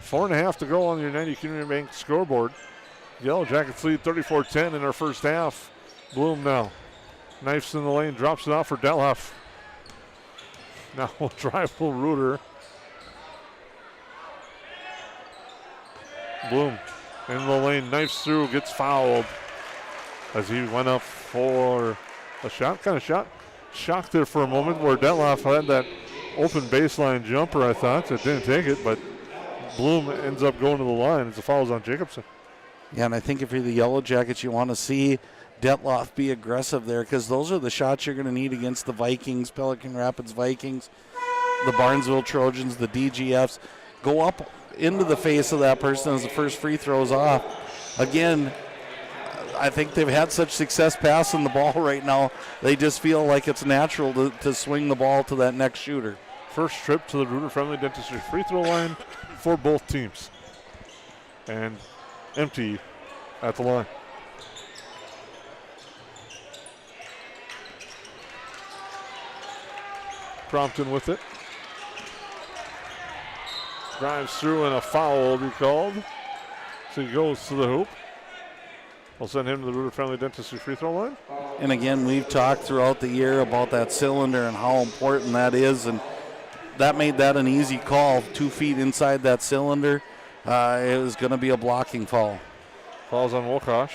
4.5 to go on the United Community Bank scoreboard. Yellowjackets lead 34-10 in our first half. Bloom now. Knifes in the lane, drops it off for Detloff. Now we'll drive full Ruder. Bloom in the lane, knifes through, gets fouled as he went up for a shot. Kind of shocked there for a moment where Detloff had that open baseline jumper, I thought. It didn't take it, but Bloom ends up going to the line as the foul's on Jacobson. Yeah, and I think if you're the Yellowjackets, you want to see Detloff be aggressive there because those are the shots you're going to need against the Vikings, Pelican Rapids Vikings, the Barnesville Trojans, the DGFs. Go up into the face of that person as the first free throw's off. Again, I think they've had such success passing the ball right now, they just feel like it's natural to swing the ball to that next shooter. First trip to the Ruder Friendly Dentistry free throw line for both teams. And empty at the line. Crompton with it. Drives through and a foul will be called. So he goes to the hoop. We'll send him to the Ruder Friendly Dentistry free throw line. And again, we've talked throughout the year about that cylinder and how important that is. And that made that an easy call. 2 feet inside that cylinder. It was going to be a blocking foul. Falls on Wilkosh.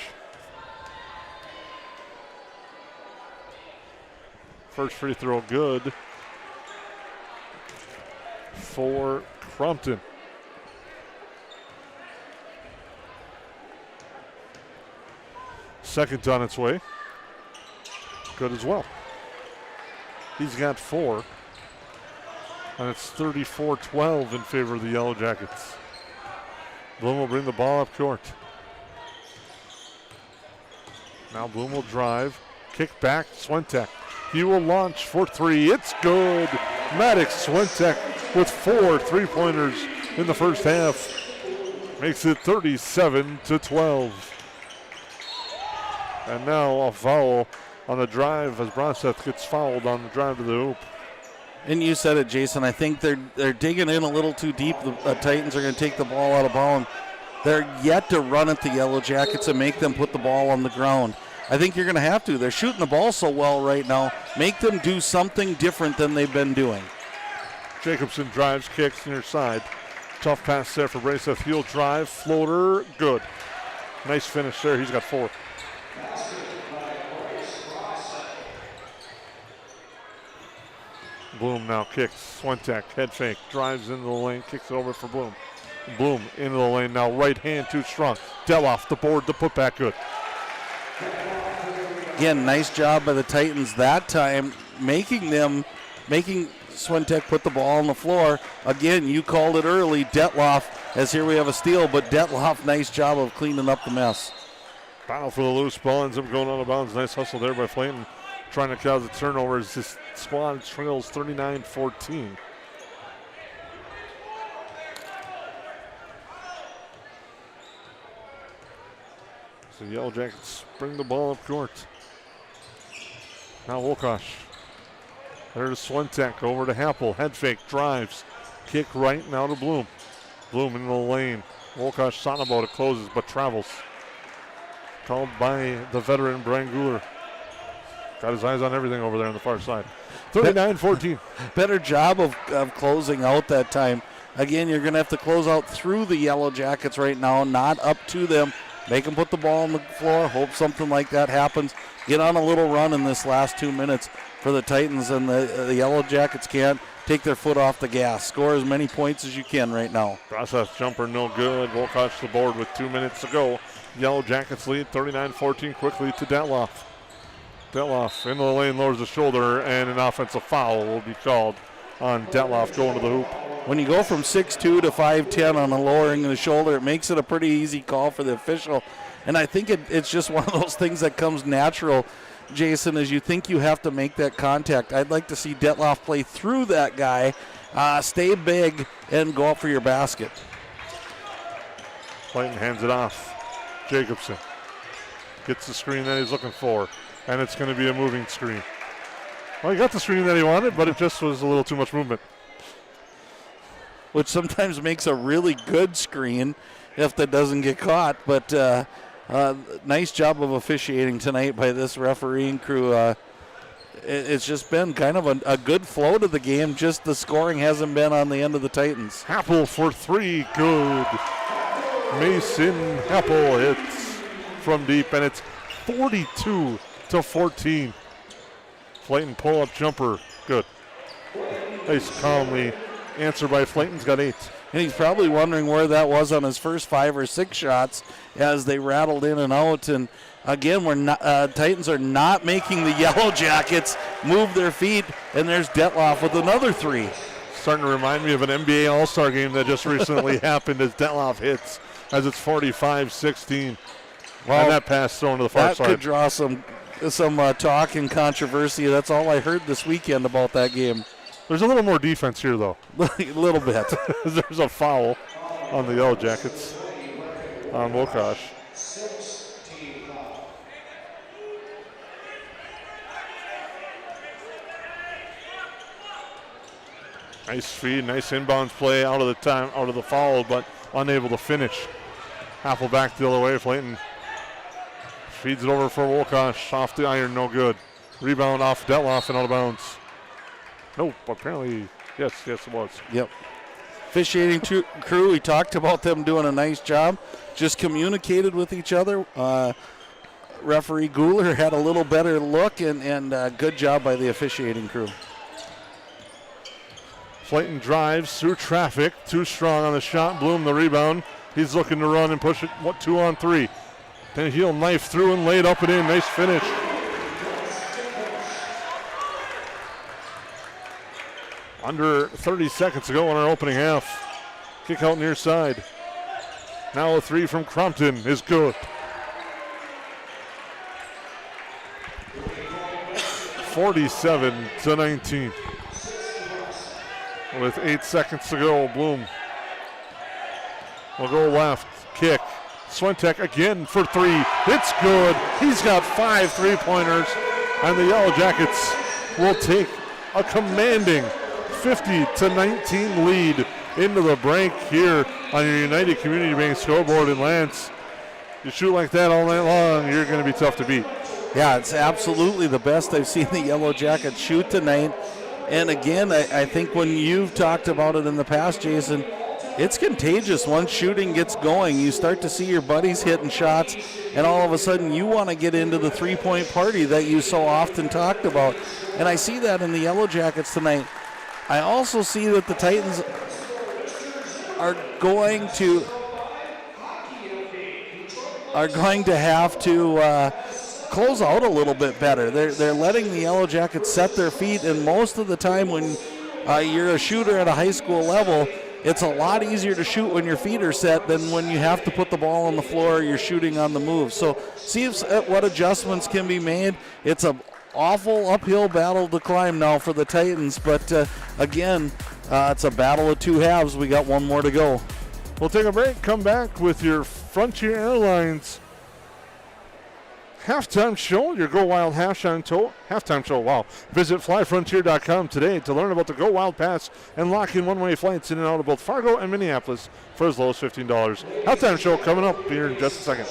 First free throw good for Crumpton. Second on its way. Good as well. He's got 4. And it's 34-12 in favor of the Yellowjackets. Bloom will bring the ball up court. Now Bloom will drive. Kick back. Swentek. He will launch for 3. It's good. Maddox Swentek with 4 3-pointers in the first half. Makes it 37-12. And now a foul on the drive as Bronseth gets fouled on the drive to the hoop. And you said it, Jason. I think they're digging in a little too deep. The Titans are going to take the ball out of bounds. They're yet to run at the Yellowjackets and make them put the ball on the ground. I think you're going to have to. They're shooting the ball so well right now. Make them do something different than they've been doing. Jacobson drives, kicks near side. Tough pass there for Braceth. Heel drive, floater, good. Nice finish there. He's got 4. Bloom now kicks. Swentek, head fake, drives into the lane, kicks it over for Bloom. Bloom into the lane now, right hand too strong. Deloff the board, the putback good. Again, nice job by the Titans that time, making Swentek put the ball on the floor. Again, you called it early, Detloff, as here we have a steal, but Detloff, nice job of cleaning up the mess. Battle for the loose ball, ends up going out of bounds. Nice hustle there by Flayton, trying to cause the turnovers. This squad trails 39-14. So the Yellowjackets bring the ball up court. Now Wilkosh. There's Swentek over to Happel. Head fake, drives. Kick right now to Bloom. Bloom in the lane. Wilkosh Sonnebaugh closes but travels. Called by the veteran Brian Guler. Got his eyes on everything over there on the far side. 39-14. Better job of closing out that time. Again, you're going to have to close out through the Yellowjackets right now, not up to them. Make them put the ball on the floor. Hope something like that happens. Get on a little run in this last 2 minutes for the Titans, and the Yellowjackets can't take their foot off the gas. Score as many points as you can right now. Process jumper no good. Wilkosh the board with 2 minutes to go. Yellowjackets lead 39-14 quickly to Detloff. Detloff into the lane, lowers the shoulder, and an offensive foul will be called on Detloff going to the hoop. When you go from 6'2 to 5'10 on a lowering of the shoulder, it makes it a pretty easy call for the official. And I think it's just one of those things that comes natural, Jason, as you think you have to make that contact. I'd like to see Detloff play through that guy, stay big, and go up for your basket. Clayton hands it off. Jacobson gets the screen that he's looking for, and it's going to be a moving screen. Well, he got the screen that he wanted, but it just was a little too much movement. Which sometimes makes a really good screen if that doesn't get caught. But nice job of officiating tonight by this refereeing crew. It's just been kind of a good flow to the game. Just the scoring hasn't been on the end of the Titans. Happel for 3, good. Mason Happel hits from deep, and it's 42-14. Flayton pull-up jumper, good. Nice calmly answered by Flayton's got 8. And he's probably wondering where that was on his first 5 or 6 shots as they rattled in and out. And again, Titans are not making the Yellowjackets move their feet. And there's Detloff with another 3. Starting to remind me of an NBA All-Star game that just recently happened as Detloff hits, as it's 45-16. Well, and that pass thrown to the far side. That could draw some talk and controversy. That's all I heard this weekend about that game. There's a little more defense here, though. A little bit. There's a foul on the Yellowjackets on Wilkosh. Nice feed, nice inbounds play out of the foul, but unable to finish. Happel back the other way. Flayton feeds it over for Wilkosh. Off the iron, no good. Rebound off Detloff and out of bounds. Nope, apparently, Yes, it was. Yep. Officiating crew, we talked about them doing a nice job. Just communicated with each other. Referee Guler had a little better look, and good job by the officiating crew. Slayton drives through traffic. Too strong on the shot. Bloom the rebound. He's looking to run and push it 2-on-3. Then he'll knife through and lay it up and in. Nice finish. Under 30 seconds to go in our opening half. Kick out near side. Now a three from Crompton is good. 47-19. With 8 seconds to go, Bloom will go left. Kick. Swentek again for three. It's good. He's got 5 3-pointers. And the Yellowjackets will take a commanding 50-19 lead into the break here on your United Community Bank scoreboard. And Lance, you shoot like that all night long, you're going to be tough to beat. Yeah, it's absolutely the best I've seen the Yellowjackets shoot tonight. And again, I think when you've talked about it in the past, Jason, it's contagious. Once shooting gets going, you start to see your buddies hitting shots, and all of a sudden you want to get into the three-point party that you so often talked about. And I see that in the Yellowjackets tonight. I also see that the Titans are going to have to close out a little bit better. They're letting the Yellowjackets set their feet, and most of the time when you're a shooter at a high school level, it's a lot easier to shoot when your feet are set than when you have to put the ball on the floor or you're shooting on the move. So see what adjustments can be made. It's an awful uphill battle to climb now for the Titans, but again, it's a battle of two halves. We got one more to go. We'll take a break, come back with your Frontier Airlines halftime show, your Go Wild halftime show. Wow. Visit flyfrontier.com today to learn about the Go Wild Pass and lock in one-way flights in and out of both Fargo and Minneapolis for as low as $15. Halftime show coming up here in just a second.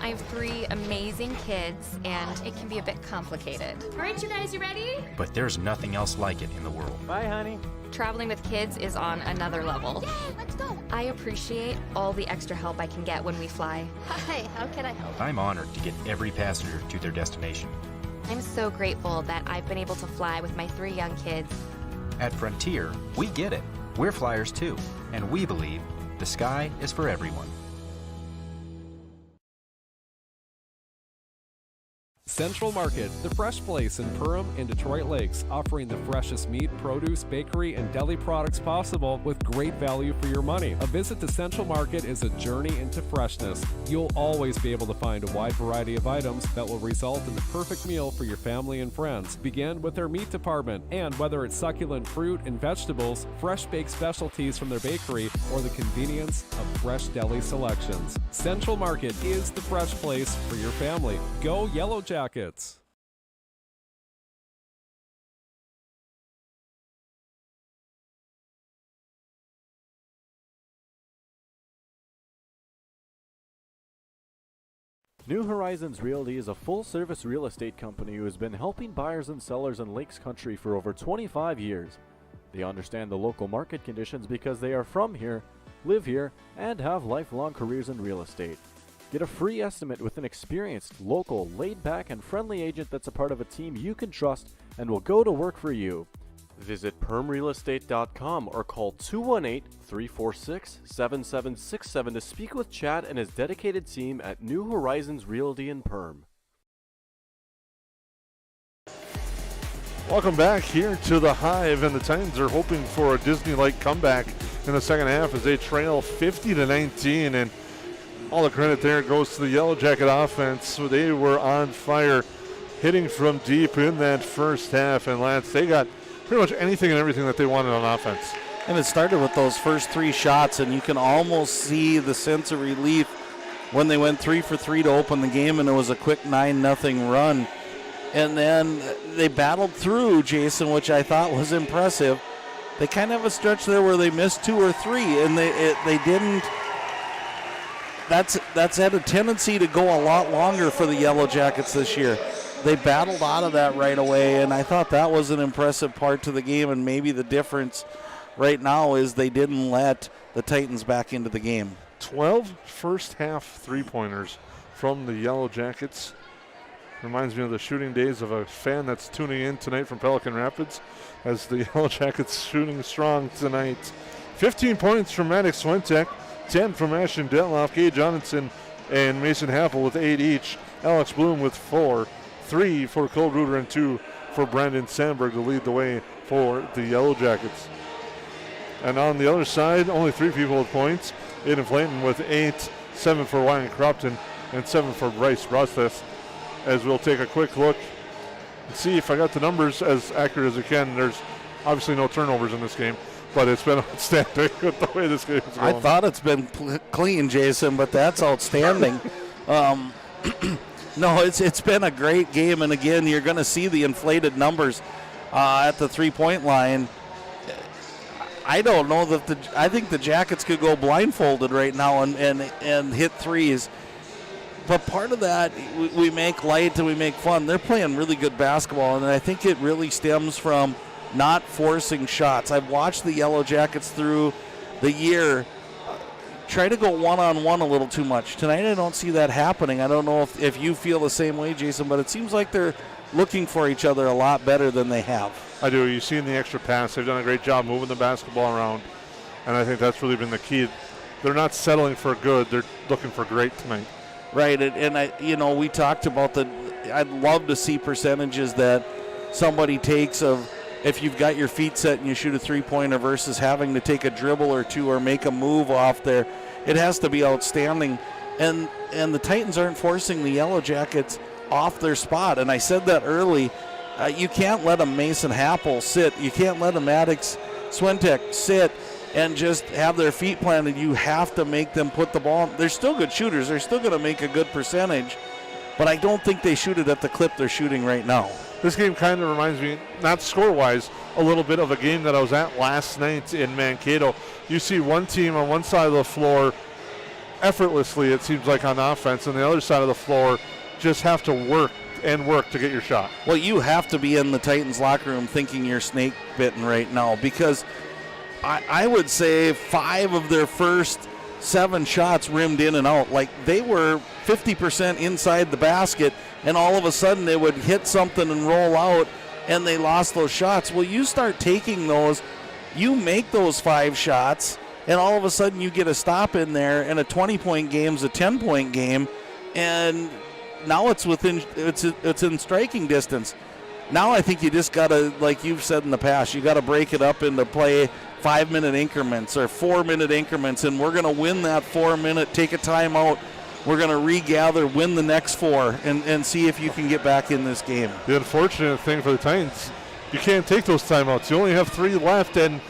I have 3 amazing kids, and it can be a bit complicated. All right, you guys, you ready? But there's nothing else like it in the world. Bye, honey. Traveling with kids is on another level. Yay, let's go. I appreciate all the extra help I can get when we fly. Hi, how can I help? I'm honored to get every passenger to their destination. I'm so grateful that I've been able to fly with my 3 young kids. At Frontier, we get it. We're flyers too, and we believe the sky is for everyone. Central Market, the fresh place in Perham and Detroit Lakes, offering the freshest meat, produce, bakery, and deli products possible with great value for your money. A visit to Central Market is a journey into freshness. You'll always be able to find a wide variety of items that will result in the perfect meal for your family and friends. Begin with their meat department, and whether it's succulent fruit and vegetables, fresh baked specialties from their bakery, or the convenience of fresh deli selections. Central Market is the fresh place for your family. Go Yellowjackets! New Horizons Realty is a full-service real estate company who has been helping buyers and sellers in Lakes Country for over 25 years. They understand the local market conditions because they are from here, live here, and have lifelong careers in real estate. Get a free estimate with an experienced, local, laid-back, and friendly agent that's a part of a team you can trust and will go to work for you. Visit permrealestate.com or call 218-346-7767 to speak with Chad and his dedicated team at New Horizons Realty in Perm. Welcome back here to the Hive, and the Titans are hoping for a Disney-like comeback in the second half as they trail 50-19, and all the credit there goes to the Yellow Jacket offense. They were on fire, hitting from deep in that first half. And Lance, they got pretty much anything and everything that they wanted on offense. And it started with those first 3 shots, and you can almost see the sense of relief when they went 3 for 3 to open the game, and it was a quick 9-0 run. And then they battled through, Jason, which I thought was impressive. They kind of have a stretch there where they missed 2 or 3, and they didn't. That's had a tendency to go a lot longer for the Yellowjackets this year. They battled out of that right away, and I thought that was an impressive part to the game, and maybe the difference right now is they didn't let the Titans back into the game. 12 first-half three-pointers from the Yellowjackets. Reminds me of the shooting days of a fan that's tuning in tonight from Pelican Rapids as the Yellowjackets shooting strong tonight. 15 points from Maddox Swentek, 10 from Ashton Detloff, Gage Johnson, and Mason Happel with 8 each. Alex Bloom with 4, 3 for Cole Ruder, and 2 for Brandon Sandberg to lead the way for the Yellowjackets. And on the other side, only 3 people with points. Aiden Flayton with 8, 7 for Ryan Cropton, and 7 for Bryce Rostes. As we'll take a quick look and see if I got the numbers as accurate as I can. There's obviously no turnovers in this game, but it's been outstanding with the way this game is going. I thought it's been clean, Jason, but that's outstanding. No, it's been a great game, and again, you're going to see the inflated numbers at the three-point line. I don't know that I think the Jackets could go blindfolded right now and hit threes. But part of that, we make light and we make fun. They're playing really good basketball, and I think it really stems from not forcing shots. I've watched the Yellowjackets through the year try to go one-on-one a little too much. Tonight I don't see that happening. I don't know if you feel the same way, Jason, but it seems like they're looking for each other a lot better than they have. I do. You've seen the extra pass. They've done a great job moving the basketball around, and I think that's really been the key. They're not settling for good. They're looking for great tonight. Right, and we talked about I'd love to see percentages that somebody takes of if you've got your feet set and you shoot a three-pointer versus having to take a dribble or two or make a move off there. It has to be outstanding. And the Titans aren't forcing the Yellowjackets off their spot. And I said that early. You can't let a Mason Happel sit. You can't let a Maddox Swentek sit and just have their feet planted. You have to make them put the ball. They're still good shooters. They're still going to make a good percentage. But I don't think they shoot it at the clip they're shooting right now. This game kind of reminds me, not score-wise, a little bit of a game that I was at last night in Mankato. You see one team on one side of the floor effortlessly, it seems like, on offense, and the other side of the floor just have to work to get your shot. Well, you have to be in the Titans locker room thinking you're snake bitten right now, because I would say 5 of their first 7 shots rimmed in and out. Like, they were 50% inside the basket, and all of a sudden they would hit something and roll out, and they lost those shots. Well, you start taking those, you make those 5 shots, and all of a sudden you get a stop in there, and a 20-point game's a 10-point game, and now it's in striking distance. Now I think you just got to, like you've said in the past, you got to break it up into play 5-minute increments or 4-minute increments, and we're going to win that 4-minute, take a timeout. We're going to regather, win the next 4, and see if you can get back in this game. The unfortunate thing for the Titans, you can't take those timeouts. You only have 3 left, and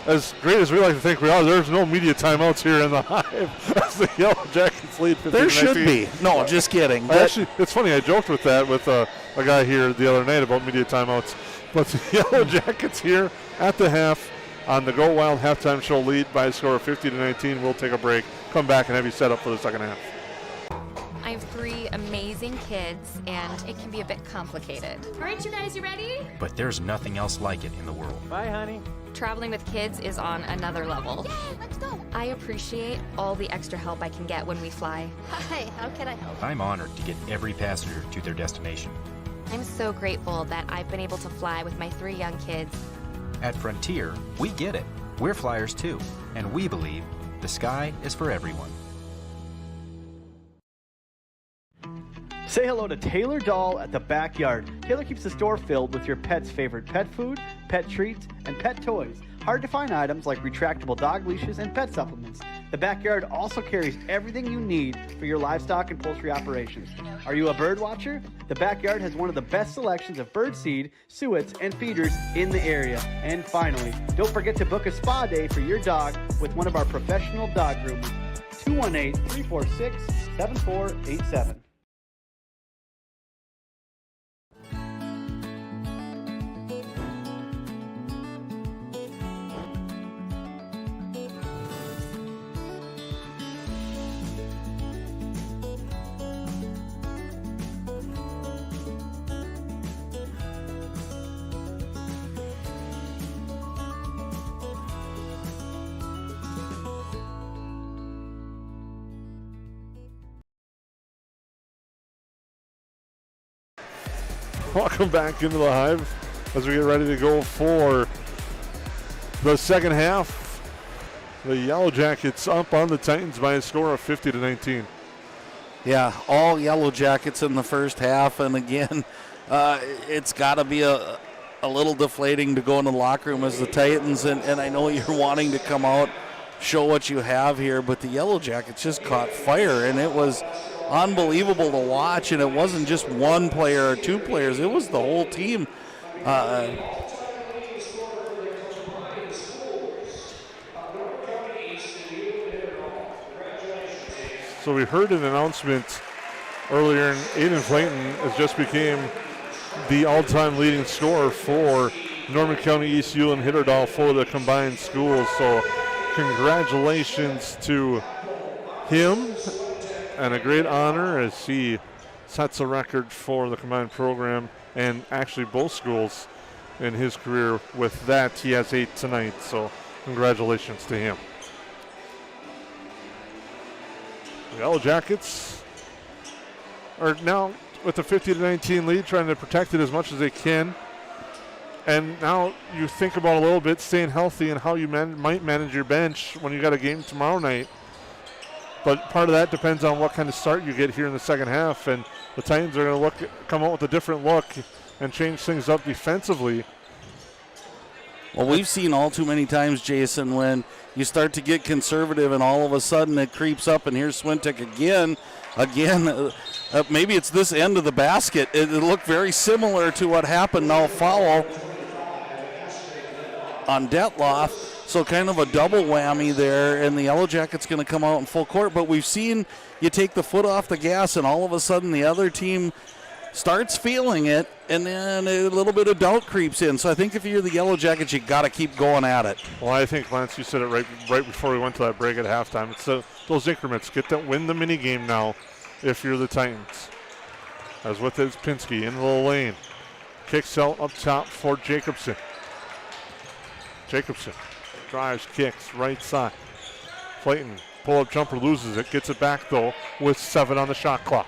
as great as we like to think we are, there's no media timeouts here in the Hive as the Yellowjackets lead 15-19. There should be. No, just kidding. Actually, it's funny. I joked with that with a guy here the other night about media timeouts. But the Yellowjackets here at the half on the Go Wild halftime show lead by a score of 50-19. We'll take a break, come back, and have you set up for the second half. I have 3 amazing kids, and it can be a bit complicated. All right, you guys, you ready? But there's nothing else like it in the world. Bye, honey. Traveling with kids is on another level. Yay, let's go. I appreciate all the extra help I can get when we fly. Hi, how can I help? I'm honored to get every passenger to their destination. I'm so grateful that I've been able to fly with my 3 young kids. At Frontier, we get it. We're flyers too, and we believe the sky is for everyone. Say hello to Taylor Doll at the Backyard. Taylor keeps the store filled with your pet's favorite pet food, pet treats, and pet toys. Hard to find items like retractable dog leashes and pet supplements. The backyard also carries everything you need for your livestock and poultry operations. Are you a bird watcher? The backyard has one of the best selections of bird seed, suets, and feeders in the area. And finally, don't forget to book a spa day for your dog with one of our professional dog groomers. 218-346-7487. Welcome back into the Hive as we get ready to go for the second half. The Yellowjackets up on the Titans by a score of 50-19. Yeah, all Yellowjackets in the first half, and again, it's got to be a little deflating to go in the locker room as the Titans, and I know you're wanting to come out, show what you have here, but the Yellowjackets just caught fire, and it was unbelievable to watch, and it wasn't just one player or two players, it was the whole team. So we heard an announcement earlier, and Aiden Flayton has just became the all-time leading scorer for Norman County, ECU, and Hitterdal for the combined schools. So congratulations to him, and a great honor as he sets a record for the combined program and actually both schools in his career. With that, he has 8 tonight, so congratulations to him. The Yellowjackets are now with a 50-19 lead, trying to protect it as much as they can. And now you think about a little bit staying healthy and how you might manage your bench when you got a game tomorrow night. But part of that depends on what kind of start you get here in the second half. And the Titans are going to come out with a different look and change things up defensively. Well, we've seen all too many times, Jason, when you start to get conservative and all of a sudden it creeps up, and here's Swintek again. Maybe it's this end of the basket. It looked very similar to what happened. Now foul on Detloff. So kind of a double whammy there, and the Yellowjackets going to come out in full court. But we've seen you take the foot off the gas, and all of a sudden the other team starts feeling it, and then a little bit of doubt creeps in. So I think if you're the Yellowjackets, you got to keep going at it. Well, I think, Lance, you said it right before we went to that break at halftime. It's those increments. Win the mini game now if you're the Titans. As with his Pinsky into the lane. Kicks out up top for Jacobson. Jacobson drives, kicks, right side. Flayton, pull-up jumper, loses it. Gets it back, though, with 7 on the shot clock.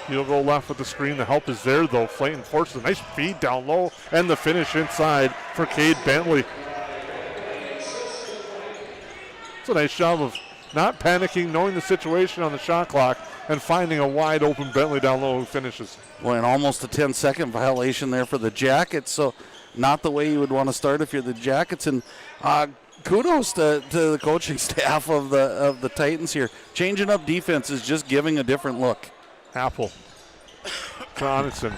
He'll go left with the screen. The help is there, though. Flayton forces a nice feed down low, and the finish inside for Cade Bentley. It's a nice job of not panicking, knowing the situation on the shot clock, and finding a wide-open Bentley down low who finishes. Well, and almost a 10-second violation there for the Jackets, so not the way you would want to start if you're the Jackets. And kudos to the coaching staff of the Titans here. Changing up defense is just giving a different look. Happel to Onitson.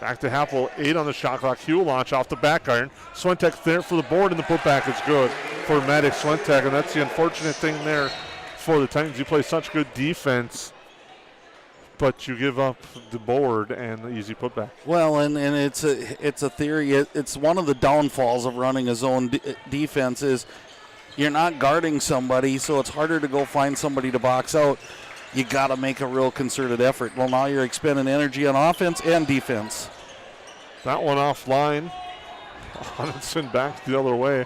Back to Happel, 8 on the shot clock. Hugh launch off the back iron. Swentek there for the board, and the putback is good for Maddox Swentek, and that's the unfortunate thing there for the Titans. You play such good defense, but you give up the board and the easy putback. Well, and it's a theory. It's one of the downfalls of running a zone defense is you're not guarding somebody, so it's harder to go find somebody to box out. You got to make a real concerted effort. Well, now you're expending energy on offense and defense. That one offline. Onitson back the other way.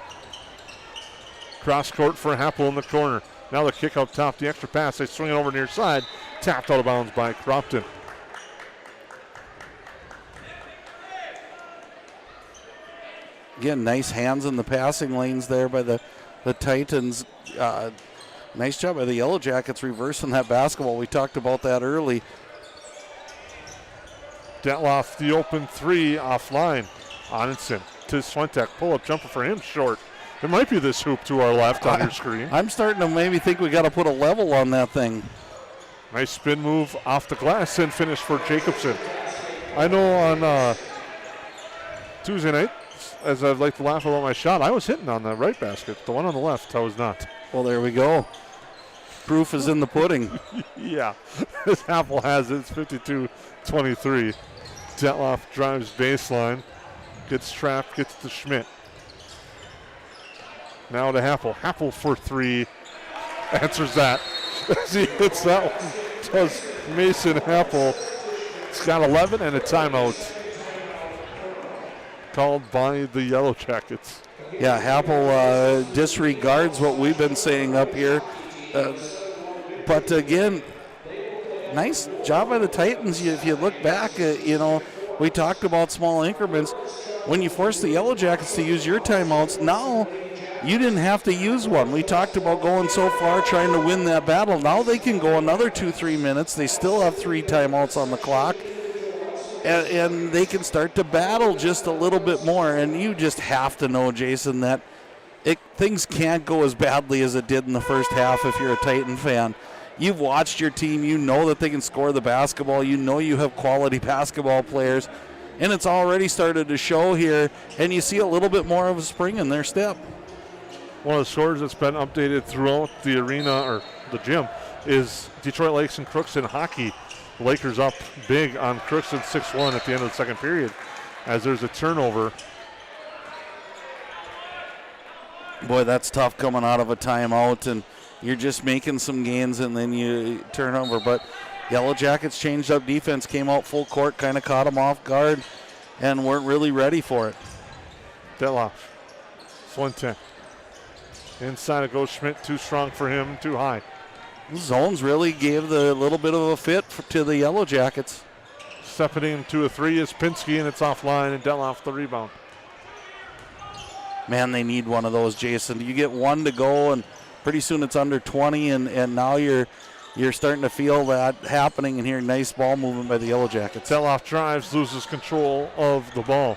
Cross court for Happel in the corner. Now the kick up top, the extra pass. They swing it over near side. Tapped out of bounds by Cropton. Again, nice hands in the passing lanes there by the Titans. Nice job by the Yellowjackets reversing that basketball. We talked about that early. Detloff, the open 3 offline. Onitson to Swentek. Pull-up jumper for him short. It might be this hoop to our left on your screen. I'm starting to maybe think we got to put a level on that thing. Nice spin move off the glass and finish for Jacobson. I know on Tuesday night, as I'd like to laugh about my shot, I was hitting on the right basket. The one on the left, I was not. Well, there we go. Proof is in the pudding. Yeah. This Apple has it. It's 52-23. Detloff drives baseline. Gets trapped, gets to Schmidt. Now to Happel. Happel for three. Answers that. He hits that one. Does Mason Happel. It's got 11 and a timeout called by the Yellow Jackets. Yeah, Happel disregards what we've been saying up here. But again, nice job by the Titans. If you look back, we talked about small increments. When you force the Yellow Jackets to use your timeouts, now you didn't have to use one. We talked about going so far trying to win that battle. Now they can go another 2-3 minutes. They still have 3 timeouts on the clock. And they can start to battle just a little bit more. And you just have to know, Jason, that things can't go as badly as it did in the first half if you're a Titan fan. You've watched your team. You know that they can score the basketball. You know you have quality basketball players. And it's already started to show here. And you see a little bit more of a spring in their step. One of the scores that's been updated throughout the arena or the gym is Detroit Lakes and Crookston hockey. The Lakers up big on Crookston 6-1 at the end of the second period as there's a turnover. Boy, that's tough coming out of a timeout, and you're just making some gains and then you turn over. But Yellow Jackets changed up defense, came out full court, kind of caught them off guard, and weren't really ready for it. Detloff, Swinton. Inside it goes Schmidt, too strong for him, too high. Zones really gave the little bit of a fit to the Yellow Jackets. Stepping into a three is Pinsky, and it's offline, and Detloff the rebound. Man, they need one of those, Jason. You get one to go, and pretty soon it's under 20, and now you're starting to feel that happening and hearing nice ball movement by the Yellow Jackets. Detloff drives, loses control of the ball.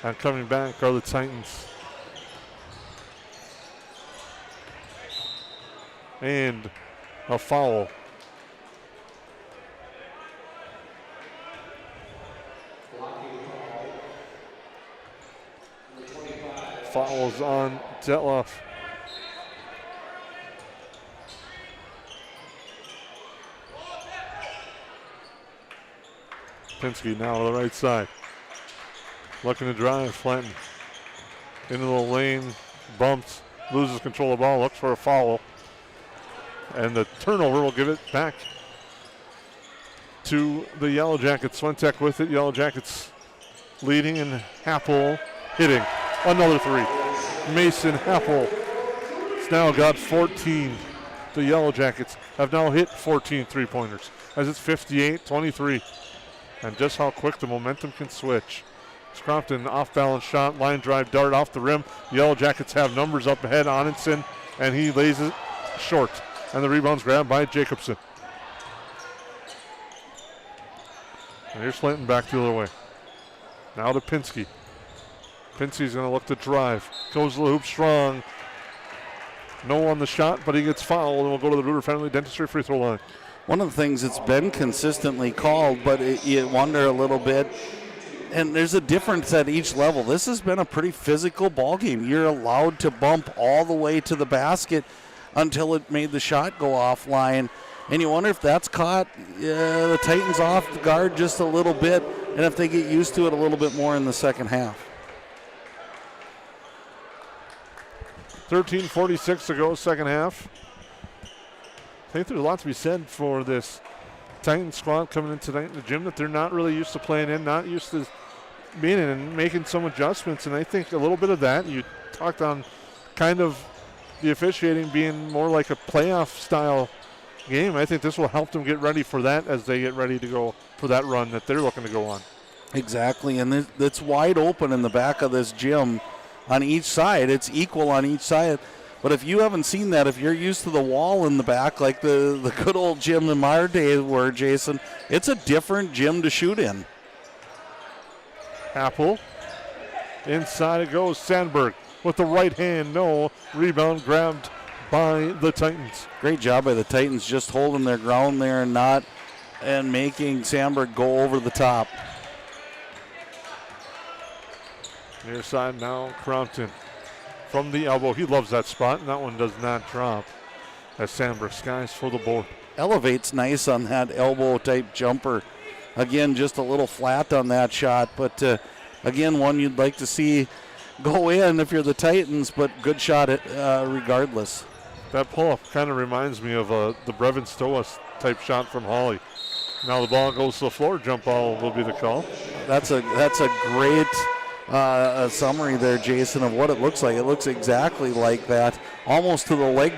And coming back are the Titans. And a foul. Fouls on Detloff. Pinsky now to the right side. Looking to drive, Flanton. Into the lane, bumps, loses control of the ball, looks for a foul. And the turnover will give it back to the Yellow Jackets. Swentek with it. Yellow Jackets leading, and Happel hitting. Another three. Mason Happel has now got 14. The Yellow Jackets have now hit 14 three-pointers as it's 58-23. And just how quick the momentum can switch. Scrompton off-balance shot, line drive, dart off the rim. Yellow Jackets have numbers up ahead. Onenson, and he lays it short. And the rebound's grabbed by Jacobson. And here's Slanton back the other way. Now to Pinsky. Pinsky's going to look to drive. Goes to the hoop strong. No on the shot, but he gets fouled, and we'll go to the Ruder Family Dentistry free throw line. One of the things that's been consistently called, but you wonder a little bit, and there's a difference at each level. This has been a pretty physical ball game. You're allowed to bump all the way to the basket until it made the shot go offline. And you wonder if that's caught the Titans off guard just a little bit, and if they get used to it a little bit more in the second half. 13:46 to go, second half. I think there's a lot to be said for this Titans squad coming in tonight in the gym that they're not really used to playing in, not used to being in, and making some adjustments. And I think a little bit of that, you talked on kind of the officiating being more like a playoff style game. I think this will help them get ready for that as they get ready to go for that run that they're looking to go on. Exactly, and it's wide open in the back of this gym on each side. It's equal on each side. But if you haven't seen that, if you're used to the wall in the back like the good old gym in our day were, Jason, it's a different gym to shoot in. Apple. Inside it goes. Sandberg with the right hand. No. Rebound grabbed by the Titans. Great job by the Titans just holding their ground there and making Sandberg go over the top. Near side now, Crompton from the elbow. He loves that spot, and that one does not drop as Sandberg skies for the board. Elevates nice on that elbow type jumper. Again, just a little flat on that shot, but again, one you'd like to see go in if you're the Titans, but good shot regardless. That pull-up kind of reminds me of the Brevin Stoa type shot from Hawley. Now the ball goes to the floor. Jump ball will be the call. That's a great summary there, Jason, of what it looks like. It looks exactly like that, almost to the leg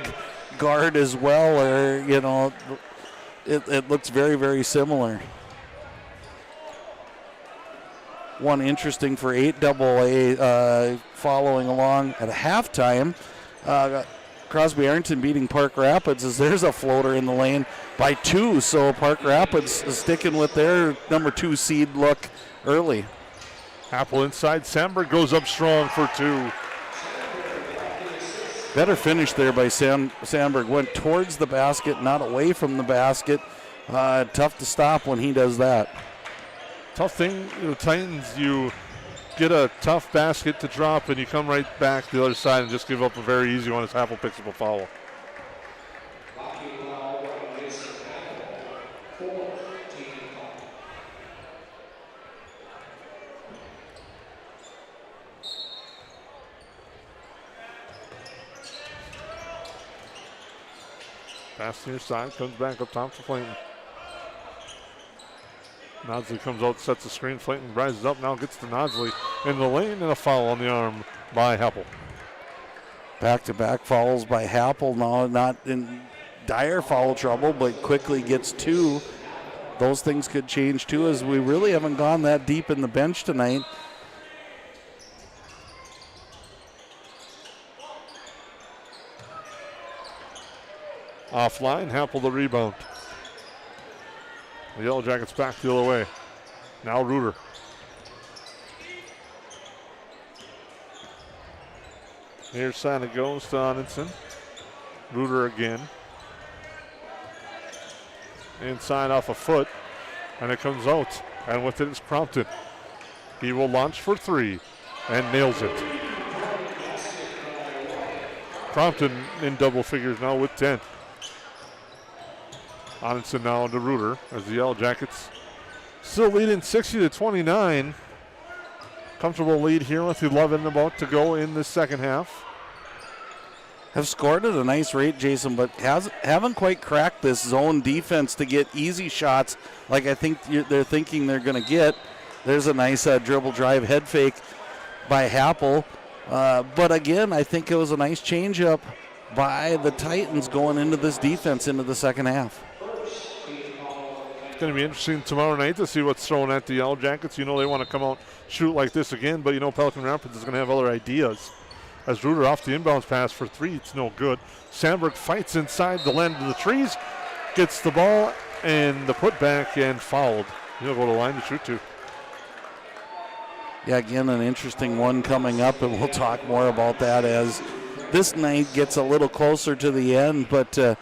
guard as well, or, you know, it looks very, very similar. One interesting for 8AA following along at halftime. Crosby Arrington beating Park Rapids as there's a floater in the lane by 2. So Park Rapids is sticking with their number 2 seed look early. Apple inside. Sandberg goes up strong for 2. Better finish there by Sandberg. Went towards the basket, not away from the basket. Tough to stop when he does that. Tough thing, the Titans, you get a tough basket to drop and you come right back to the other side and just give up a very easy one as Apple picks up a foul. Pass near side, comes back up top to Flayton. Nodsley comes out, sets the screen. Flayton rises up, now gets to Nodsley in the lane, and a foul on the arm by Happel. Back-to-back fouls by Happel, now not in dire foul trouble, but quickly gets 2. Those things could change too, as we really haven't gone that deep in the bench tonight. Offline, Happel the rebound. The Yellowjackets back the other way. Now Reuter. Near side it goes to Onenson. Reuter again. Inside off a foot. And it comes out. And with it is Crompton. He will launch for 3 and nails it. Crompton in double figures now with 10. Onenson now to Reuter as the Yellowjackets still leading 60-29. Comfortable lead here with 11 about to go in the second half. Have scored at a nice rate, Jason, but haven't quite cracked this zone defense to get easy shots like I think they're thinking they're going to get. There's a nice dribble drive head fake by Happel. But again, I think it was a nice changeup by the Titans going into this defense into the second half. It's going to be interesting tomorrow night to see what's thrown at the Yellowjackets. You know they want to come out, shoot like this again, but you know Pelican Rapids is going to have other ideas. As Reuter off the inbounds pass for 3, it's no good. Sandberg fights inside the land of the trees, gets the ball and the putback and fouled. He'll go to the line to shoot 2. Yeah, again, an interesting one coming up, and we'll talk more about that as this night gets a little closer to the end, but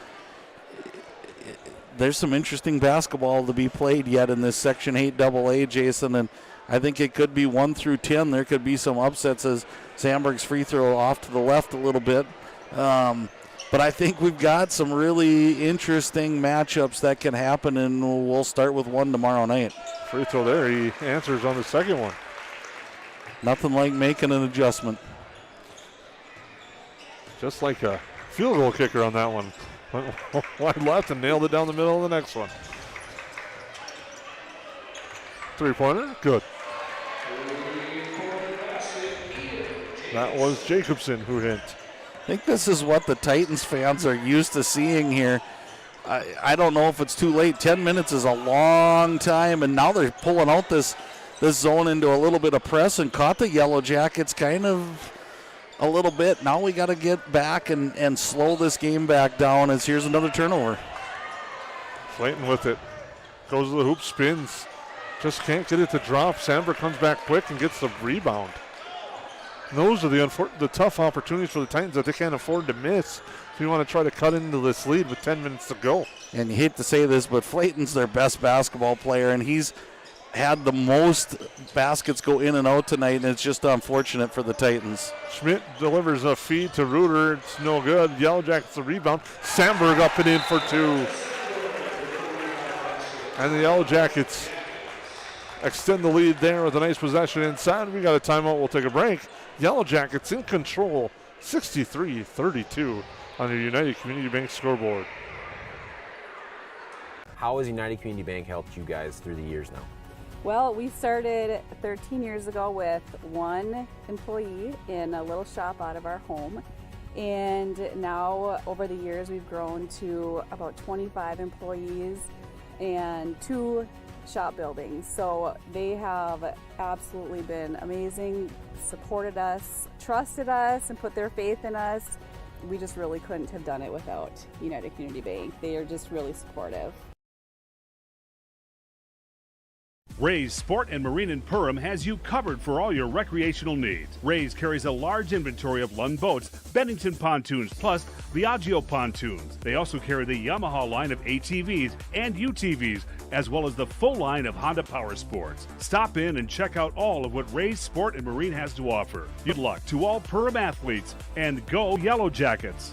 there's some interesting basketball to be played yet in this Section 8AA, Jason, and I think it could be 1 through 10. There could be some upsets as Sandberg's free throw off to the left a little bit. But I think we've got some really interesting matchups that can happen, and we'll start with one tomorrow night. Free throw there. He answers on the second one. Nothing like making an adjustment. Just like a field goal kicker on that one. Wide left and nailed it down the middle of the next one. 3-pointer, good. That was Jacobson who hit. I think this is what the Titans fans are used to seeing here. I don't know if it's too late. 10 minutes is a long time, and now they're pulling out this zone into a little bit of press and caught the Yellowjackets kind of a little bit. Now we got to get back and slow this game back down as here's another turnover. Flayton with it. Goes to the hoop, spins. Just can't get it to drop. Sandberg comes back quick and gets the rebound. And those are the tough opportunities for the Titans that they can't afford to miss if you want to try to cut into this lead with 10 minutes to go. And you hate to say this, but Flayton's their best basketball player, and he's had the most baskets go in and out tonight, and it's just unfortunate for the Titans. Schmidt delivers a feed to Reuter. It's no good. Yellowjackets the rebound. Sandberg up and in for 2. And the Yellowjackets extend the lead there with a nice possession inside. We got a timeout. We'll take a break. Yellowjackets in control, 63-32 on your United Community Bank scoreboard. How has United Community Bank helped you guys through the years now? Well, we started 13 years ago with 1 employee in a little shop out of our home. And now over the years, we've grown to about 25 employees and 2 shop buildings. So they have absolutely been amazing, supported us, trusted us, and put their faith in us. We just really couldn't have done it without United Community Bank. They are just really supportive. Ray's Sport and Marine in Perham has you covered for all your recreational needs. Ray's carries a large inventory of Lund boats, Bennington pontoons, plus Viaggio pontoons. They also carry the Yamaha line of ATVs and UTVs, as well as the full line of Honda Power Sports. Stop in and check out all of what Ray's Sport and Marine has to offer. Good luck to all Perham athletes, and go Yellowjackets!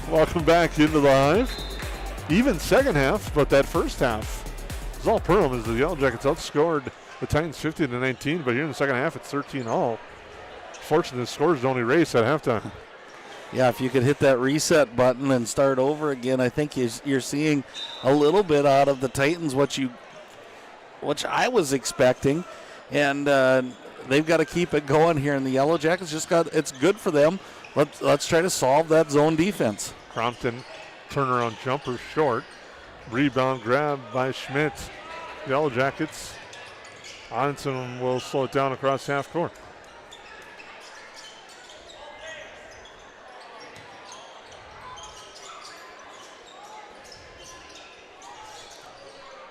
Welcome back into the Hive. Even second half, but that first half is all Perham as the Yellowjackets outscored the Titans 50-19, but here in the second half it's 13-all. Fortunately, the scores don't erase at halftime. Yeah, if you could hit that reset button and start over again, I think you're seeing a little bit out of the Titans, which I was expecting, and they've got to keep it going here. And the Yellowjackets it's good for them. Let's try to solve that zone defense. Crompton turnaround jumper short. Rebound grab by Schmidt. Yellowjackets. Onson will slow it down across half court.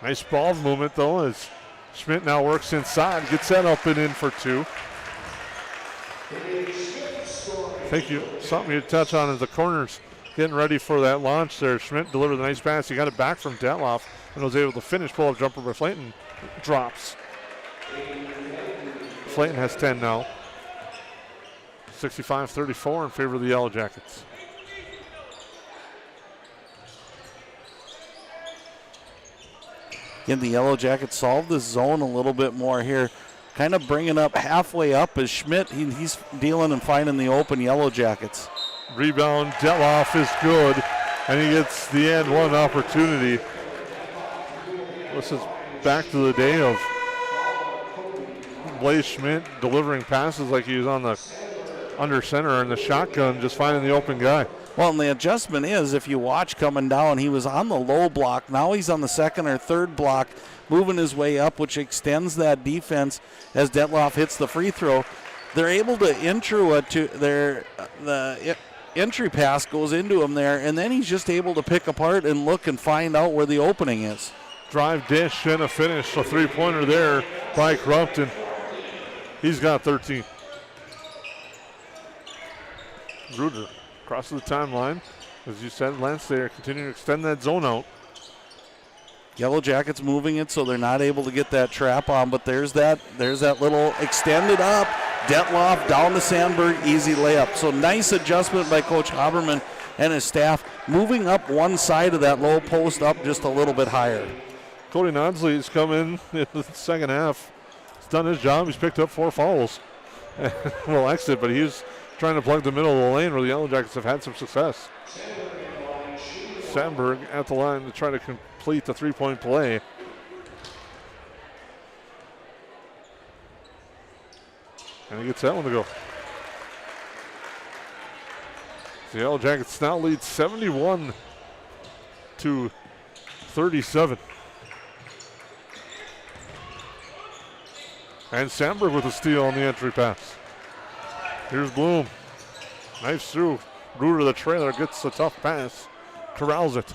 Nice ball movement though as Schmidt now works inside, gets that up and in for 2. I think something you touch on is the corners getting ready for that launch there. Schmidt delivered a nice pass. He got it back from Detloff and was able to finish. Pull-up jumper by Flayton. Drops. Flayton has 10 now. 65-34 in favor of the Yellowjackets. Again, the Yellowjackets solve this zone a little bit more here. Kind of bringing up halfway up is Schmidt. He's dealing and finding the open Yellowjackets. Rebound, Detloff is good, and he gets the end one opportunity. This is back to the day of Blaze Schmidt delivering passes like he was on the under center in the shotgun, just finding the open guy. Well, and the adjustment is, if you watch coming down, he was on the low block. Now he's on the second or third block, moving his way up, which extends that defense as Detloff hits the free throw. They're able to the entry pass goes into him there, and then he's just able to pick apart and look and find out where the opening is. Drive, dish, and a finish. A three-pointer there by Crumpton. He's got 13. Reuter crosses the timeline. As you said, Lance, they're continuing to extend that zone out. Yellowjackets moving it so they're not able to get that trap on, but there's that little extended up. Detloff down to Sandberg, easy layup. So nice adjustment by Coach Haberman and his staff, moving up one side of that low post up just a little bit higher. Cody Nodsley's come in the second half. He's done his job. He's picked up 4 fouls. Will exit, but he's trying to plug the middle of the lane where the Yellowjackets have had some success. Sandberg at the line to try to complete the three-point play. And he gets that one to go. The Yellowjackets now lead 71-37. And Sandberg with a steal on the entry pass. Here's Bloom. Nice through. Reuter, the trailer, gets a tough pass. Corrals it.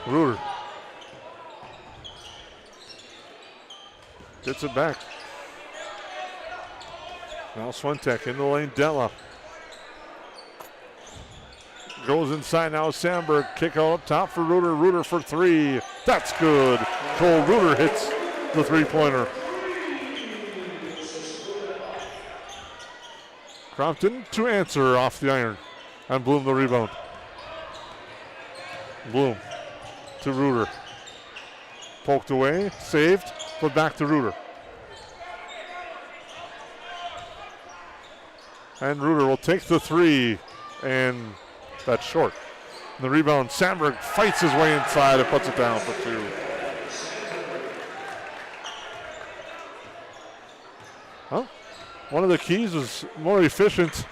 Ruder gets it back. Now Swentek in the lane. Della goes inside now. Sandberg kick out up top for Ruder. Ruder for three. That's good. Cole Ruder hits the three-pointer. Crompton to answer off the iron. And Bloom the rebound. Bloom to Ruder. Poked away, saved, but back to Ruder. And Ruder will take the three, and that's short. And the rebound, Sandberg fights his way inside and puts it down for two. Well, one of the keys is more efficient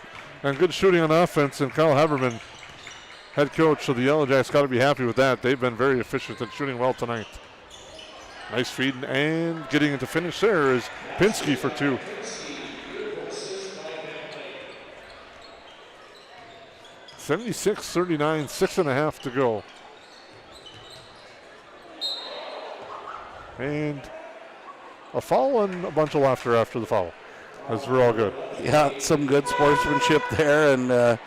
and good shooting on offense, and Kyle Haberman, head coach of the Yellowjackets, got to be happy with that. They've been very efficient and shooting well tonight. Nice feed, and getting into finish there is Pinsky for two. (76-39), 6.5 to go. And a foul and a bunch of laughter after the foul. As we're all good. Yeah, some good sportsmanship there, and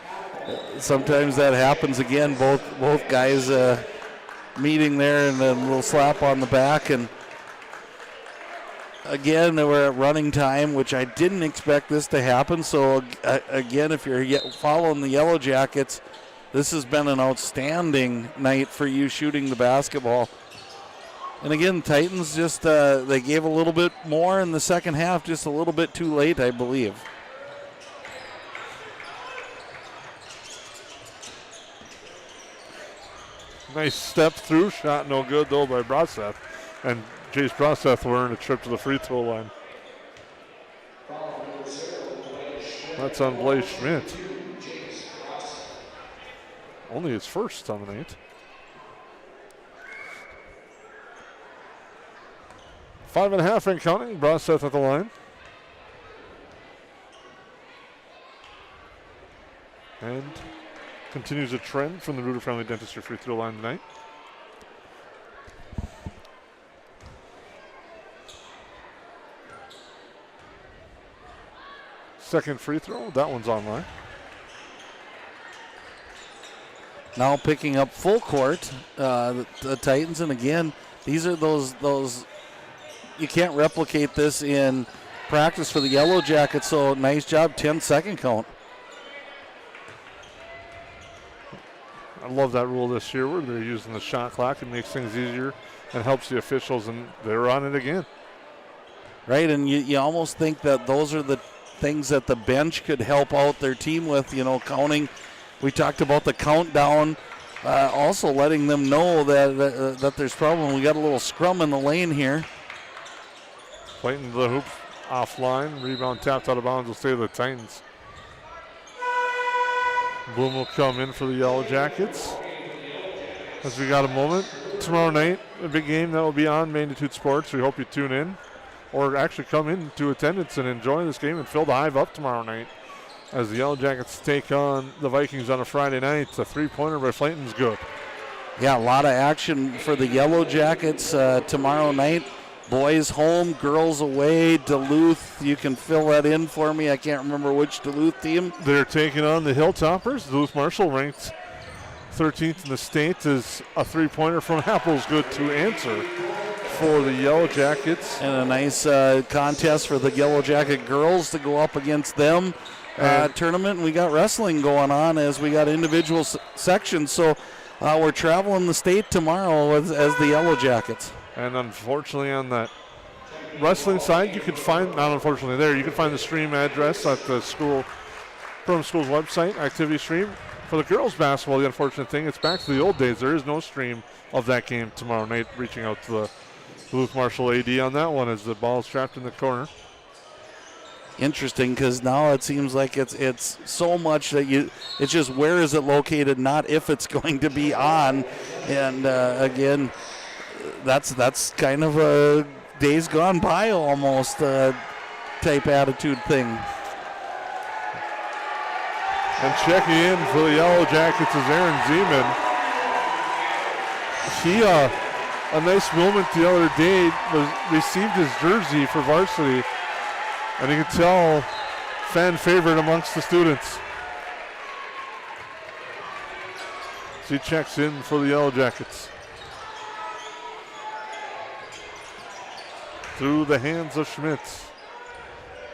sometimes that happens again. Both guys meeting there, and a little slap on the back. And again, we're at running time, which I didn't expect this to happen. So again, if you're following the Yellowjackets, this has been an outstanding night for you shooting the basketball. And again, Titans just, they gave a little bit more in the second half, just a little bit too late, I believe. Nice step through, shot no good though by Broseth. And Jace Broseth will earn a trip to the free throw line. That's on Blaze Schmidt. Only his first on the night. 5.5 and counting. Broseth at the line. And continues a trend from the Ruder Family Dentistry free throw line tonight. Second free throw. That one's online. Now picking up full court, the Titans, and again, these are those. You can't replicate this in practice for the Yellowjackets, so nice job, 10-second count. I love that rule this year where they're using the shot clock. It makes things easier and helps the officials, and they're on it again. Right, and you almost think that those are the things that the bench could help out their team with, counting. We talked about the countdown, also letting them know that there's problem. We got a little scrum in the lane here. Clayton to the hoop, offline. Rebound tapped out of bounds will stay with the Titans. Bloom will come in for the Yellowjackets. As we got a moment. Tomorrow night, a big game that will be on Magnitude Sports. We hope you tune in. Or actually come into attendance and enjoy this game and fill the Hive up tomorrow night. As the Yellowjackets take on the Vikings on a Friday night. A three-pointer by Flayton's good. Yeah, a lot of action for the Yellowjackets tomorrow night. Boys home, girls away. Duluth, you can fill that in for me. I can't remember which Duluth team. They're taking on the Hilltoppers. Duluth Marshall ranked 13th in the state is a three-pointer from Apple's good to answer for the Yellowjackets. And a nice contest for the Yellowjacket girls to go up against them. Tournament. We got wrestling going on as we got individual sections. So we're traveling the state tomorrow as the Yellowjackets. And unfortunately on that wrestling side, you could find, not unfortunately there, you can find the stream address at the school, Perham School's website, activity stream. For the girls basketball, the unfortunate thing, it's back to the old days. There is no stream of that game tomorrow night. Reaching out to the Duluth Marshall AD on that one as the ball is trapped in the corner. Interesting, because now it seems like it's so much that it's just where is it located, not if it's going to be on. And again, that's kind of a days gone by almost type attitude thing. And checking in for the Yellowjackets is Aaron Zeman. He, a nice moment the other day, received his jersey for varsity, and you can tell fan favorite amongst the students. So he checks in for the Yellowjackets. Through the hands of Schmitz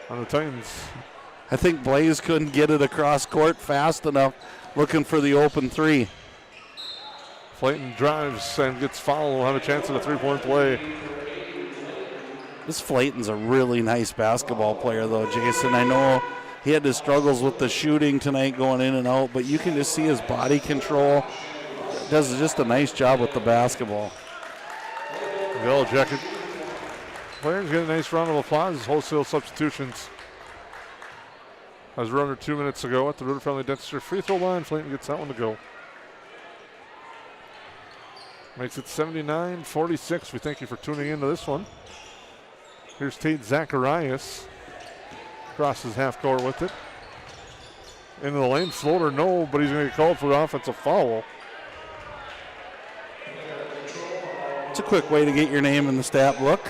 on the Titans. I think Blaze couldn't get it across court fast enough, looking for the open three. Flayton drives and gets fouled. Will have a chance at a three-point play. This Flayton's a really nice basketball player, though, Jason. I know he had his struggles with the shooting tonight going in and out, but you can just see his body control. Does just a nice job with the basketball. Yellowjacket players get a nice round of applause. Wholesale substitutions. As we're under 2 minutes ago at the Ritter Friendly Dentistry free throw line, Flayton gets that one to go. Makes it 79-46. We thank you for tuning into this one. Here's Tate Zacharias. Crosses half court with it. Into the lane, floater, no, but he's going to get called for the offensive foul. It's a quick way to get your name in the stat book.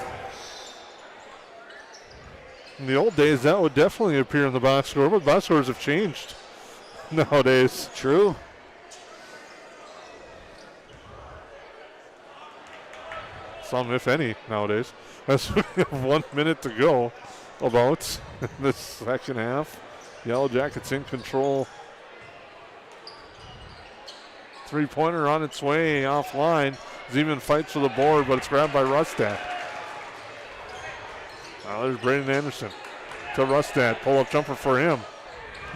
In the old days, that would definitely appear in the box score, but box scores have changed nowadays. True. Some, if any, nowadays. As we have 1 minute to go about this second half. Yellowjackets in control. Three-pointer on its way offline. Zeman fights for the board, but it's grabbed by Rustad. Now there's Braden Anderson to Rustad. Pull-up jumper for him.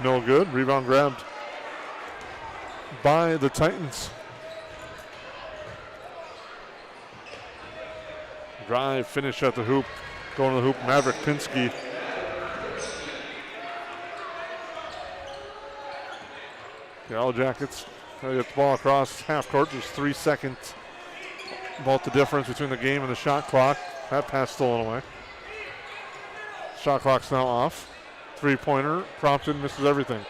No good. Rebound grabbed by the Titans. Drive, finish at the hoop. Going to the hoop, Maverick Pinsky. The Yellowjackets get the ball across half court. There's 3 seconds. About the difference between the game and the shot clock. That pass stolen away. Shot clock's now off. Three-pointer. Crompton misses everything.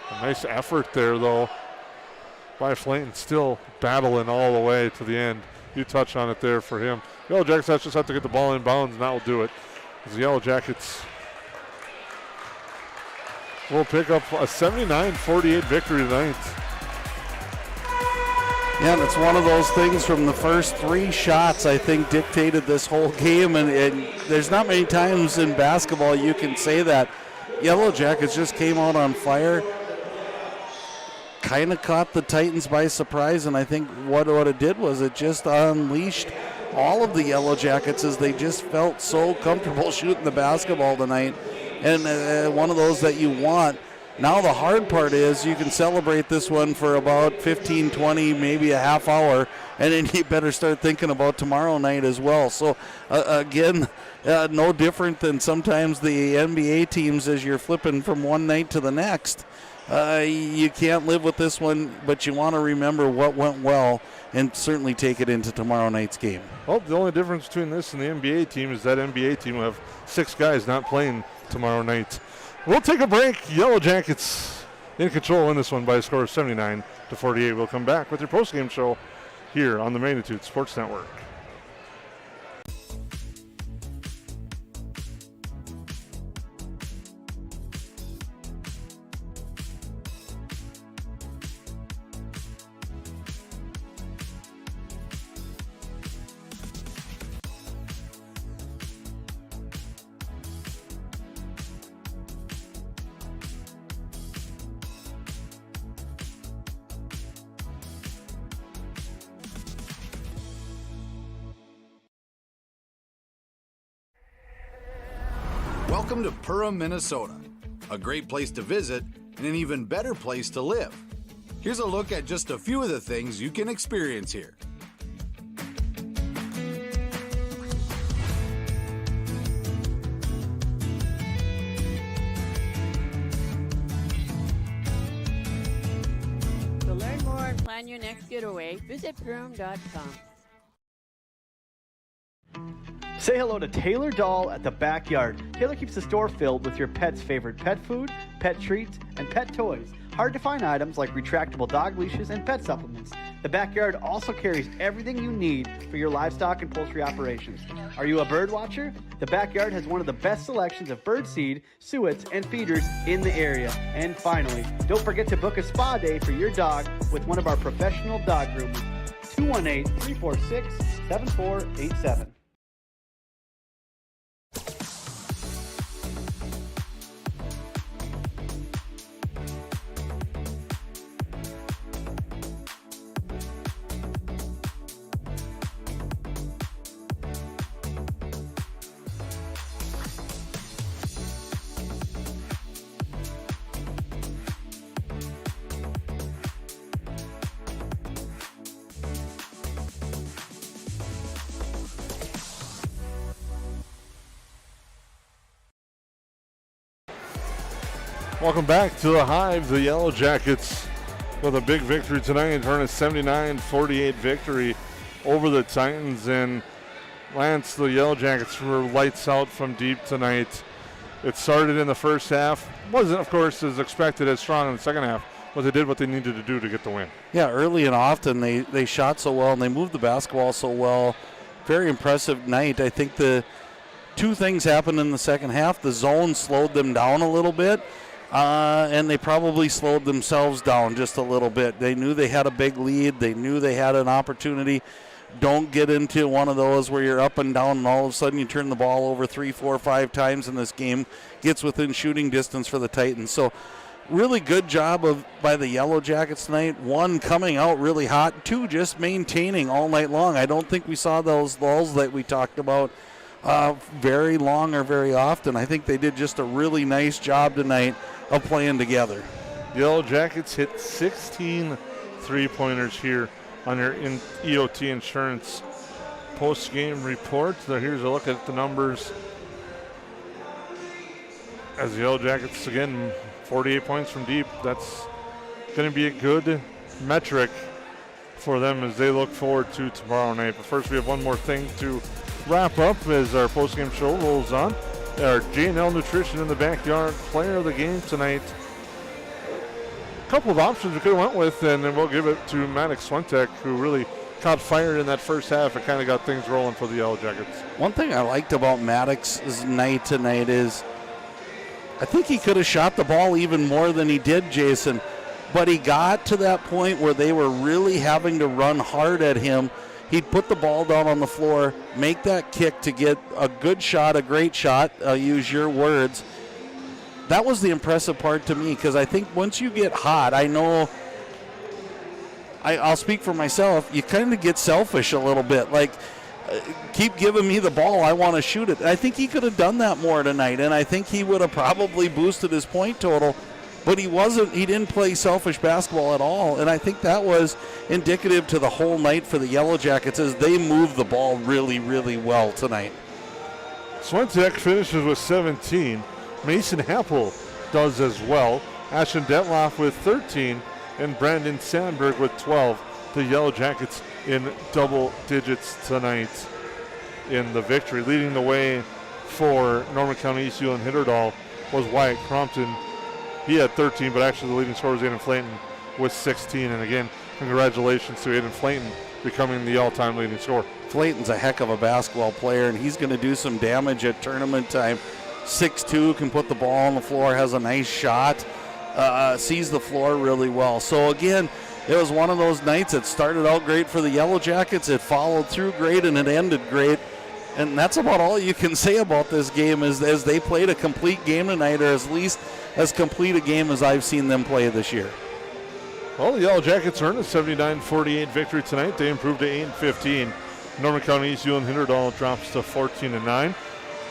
A nice effort there, though, by Flayton. Still battling all the way to the end. You touch on it there for him. Yellowjackets just have to get the ball in bounds, and that will do it. As the Yellowjackets will pick up a 79-48 victory tonight. Yeah, and it's one of those things from the first 3 shots, I think, dictated this whole game. And there's not many times in basketball you can say that. Yellowjackets just came out on fire. Kind of caught the Titans by surprise, and I think what it did was it just unleashed all of the Yellowjackets as they just felt so comfortable shooting the basketball tonight. And one of those that you want. Now the hard part is you can celebrate this one for about 15, 20, maybe a half hour, and then you better start thinking about tomorrow night as well. So, again, no different than sometimes the NBA teams as you're flipping from one night to the next. You can't live with this one, but you want to remember what went well and certainly take it into tomorrow night's game. Well, the only difference between this and the NBA team is that NBA team will have 6 guys not playing tomorrow night. We'll take a break. Yellowjackets in control in this one by a score of 79-48. We'll come back with your postgame show here on the Magnitude Sports Network. Welcome to Perham, Minnesota, a great place to visit and an even better place to live. Here's a look at just a few of the things you can experience here. To learn more and plan your next getaway, visit Perham.com. Say hello to Taylor Doll at the Backyard. Taylor keeps the store filled with your pet's favorite pet food, pet treats, and pet toys. hard-to-find items like retractable dog leashes and pet supplements. The backyard also carries everything you need for your livestock and poultry operations. Are you a bird watcher? The backyard has one of the best selections of bird seed, suets, and feeders in the area. And finally, don't forget to book a spa day for your dog with one of our professional dog groomers. 218-346-7487. Welcome back to the Hive. The Yellowjackets with a big victory tonight, earn a 79-48 victory over the Titans. And Lance, the Yellowjackets were lights out from deep tonight. It started in the first half. Wasn't, of course, as expected, as strong in the second half, but they did what they needed to do to get the win. Yeah, early and often they shot so well and they moved the basketball so well. Very impressive night. I think the two things happened in the second half. The zone slowed them down a little bit. And they probably slowed themselves down just a little bit. They knew they had a big lead. They knew they had an opportunity. Don't get into one of those where you're up and down and all of a sudden you turn the ball over 3, 4, 5 times and this game gets within shooting distance for the Titans. So really good job by the Yellowjackets tonight. 1, coming out really hot. 2, just maintaining all night long. I don't think we saw those lulls that we talked about very long or very often. I think they did just a really nice job tonight of playing together. Yellowjackets hit 16 three-pointers here on their EOT Insurance post-game report. So here's a look at the numbers. As the Yellowjackets, again, 48 points from deep. That's going to be a good metric for them as they look forward to tomorrow night. But first, we have one more thing to wrap up as our post-game show rolls on. Our J&L Nutrition in the Backyard player of the game tonight. A couple of options we could have went with, and then we'll give it to Maddox Swentek, who really caught fire in that first half and kind of got things rolling for the Yellowjackets. One thing I liked about Maddox's night tonight is I think he could have shot the ball even more than he did, Jason, but he got to that point where they were really having to run hard at him. He'd put the ball down on the floor, make that kick to get a good shot, a great shot, use your words. That was the impressive part to me, because I think once you get hot, I know, I'll speak for myself, you kind of get selfish a little bit. Like, keep giving me the ball, I want to shoot it. I think he could have done that more tonight, and I think he would have probably boosted his point total. But he didn't play selfish basketball at all, and I think that was indicative to the whole night for the Yellowjackets as they moved the ball really, really well tonight. Swentek finishes with 17. Mason Happel does as well. Ashton Detloff with 13, and Brandon Sandberg with 12. The Yellowjackets in double digits tonight in the victory. Leading the way for Norman County ECU and Hitterdal was Wyatt Crompton. He had 13, but actually the leading scorer was Aiden Flayton with 16. And again, congratulations to Aiden Flayton becoming the all-time leading scorer. Flayton's a heck of a basketball player, and he's going to do some damage at tournament time. 6'2", can put the ball on the floor, has a nice shot, sees the floor really well. So again, it was one of those nights that started out great for the Yellowjackets. It followed through great, and it ended great. And that's about all you can say about this game is as they played a complete game tonight, or at least as complete a game as I've seen them play this year. Well, the Yellowjackets earned a 79-48 victory tonight. They improved to 8-15. Norman County ECU and Hitterdal drops to 14-9.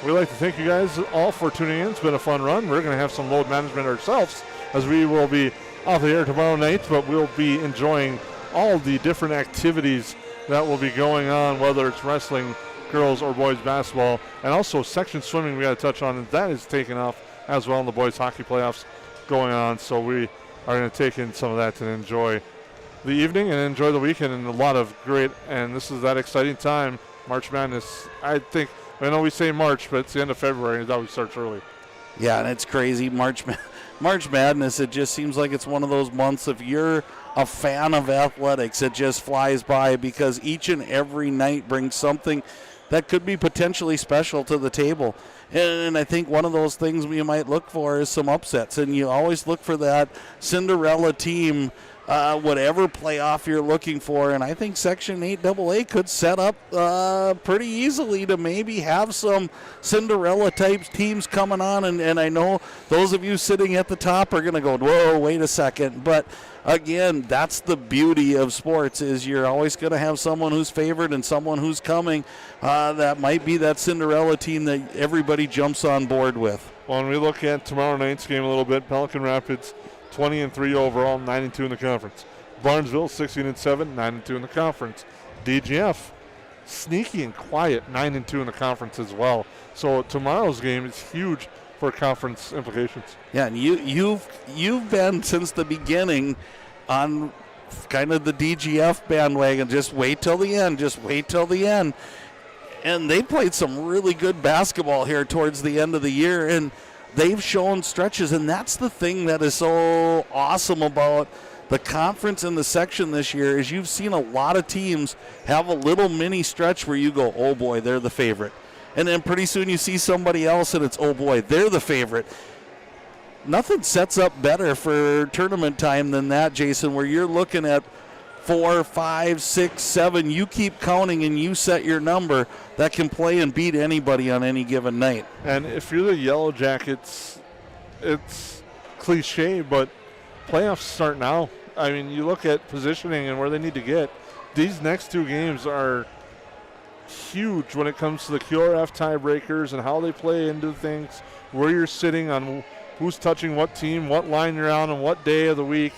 We'd like to thank you guys all for tuning in. It's been a fun run. We're going to have some load management ourselves as we will be off the air tomorrow night, but we'll be enjoying all the different activities that will be going on, whether it's wrestling, girls or boys basketball, and also section swimming we got to touch on, and that is taking off as well in the boys hockey playoffs going on. So we are going to take in some of that to enjoy the evening and enjoy the weekend, and a lot of great, and this is that exciting time, March Madness. I know we say March, but it's the end of February, and it always starts early. Yeah, and it's crazy. March Madness, it just seems like it's one of those months, if you're a fan of athletics, it just flies by because each and every night brings something that could be potentially special to the table. And I think one of those things you might look for is some upsets. And you always look for that Cinderella team, whatever playoff you're looking for. And I think Section 8 AA could set up pretty easily to maybe have some Cinderella-type teams coming on. And I know those of you sitting at the top are going to go, whoa, wait a second. But again, that's the beauty of sports, is you're always going to have someone who's favored and someone who's coming that might be that Cinderella team that everybody jumps on board with. Well, when we look at tomorrow night's game a little bit, Pelican Rapids 20-3 overall, 9-2 in the conference. Barnesville 16-7, 9-2 in the conference. DGF sneaky and quiet, 9-2 in the conference as well. So tomorrow's game is huge for conference implications. Yeah, and you've been since the beginning on kind of the DGF bandwagon. Just wait till the end. Just wait till the end. And they played some really good basketball here towards the end of the year, and they've shown stretches. And that's the thing that is so awesome about the conference and the section this year, is you've seen a lot of teams have a little mini stretch where you go, oh boy, they're the favorite. And then pretty soon you see somebody else and it's, oh boy, they're the favorite. Nothing sets up better for tournament time than that, Jason, where you're looking at 4, 5, 6, 7. You keep counting and you set your number that can play and beat anybody on any given night. And if you're the Yellowjackets, it's cliche, but playoffs start now. I mean, you look at positioning and where they need to get. These next two games are huge when it comes to the QRF tiebreakers and how they play into things, where you're sitting on who's touching what team, what line you're on, and what day of the week.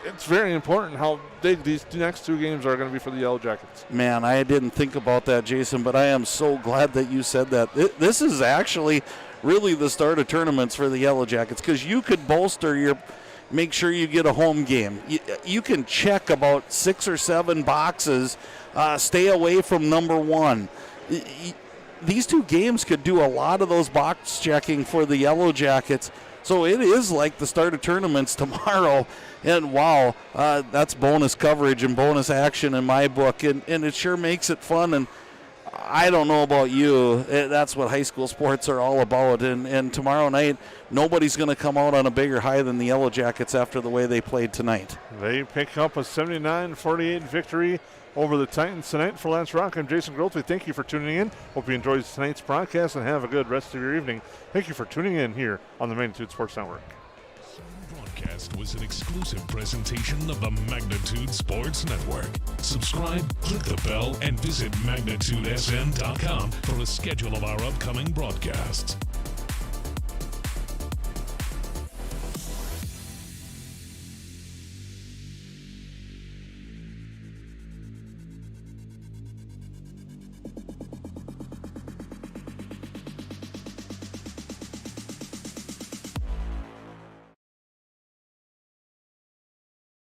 It's very important how big these next two games are going to be for the Yellowjackets. Man, I didn't think about that, Jason, but I am so glad that you said that. This is actually really the start of tournaments for the Yellowjackets, because you could make sure you get a home game. You can check about 6 or 7 boxes, stay away from number 1. These two games could do a lot of those box checking for the Yellowjackets. So it is like the start of tournaments tomorrow. And wow, that's bonus coverage and bonus action in my book. And it sure makes it fun. And I don't know about you, that's what high school sports are all about. And tomorrow night, nobody's going to come out on a bigger high than the Yellowjackets after the way they played tonight. They pick up a 79-48 victory over the Titans tonight. For Lance Rock, I'm Jason Grothe. Thank you for tuning in. Hope you enjoyed tonight's broadcast and have a good rest of your evening. Thank you for tuning in here on the Magnitude Sports Network. Broadcast was an exclusive presentation of the Magnitude Sports Network. Subscribe, click the bell, and visit magnitudesn.com for a schedule of our upcoming broadcasts.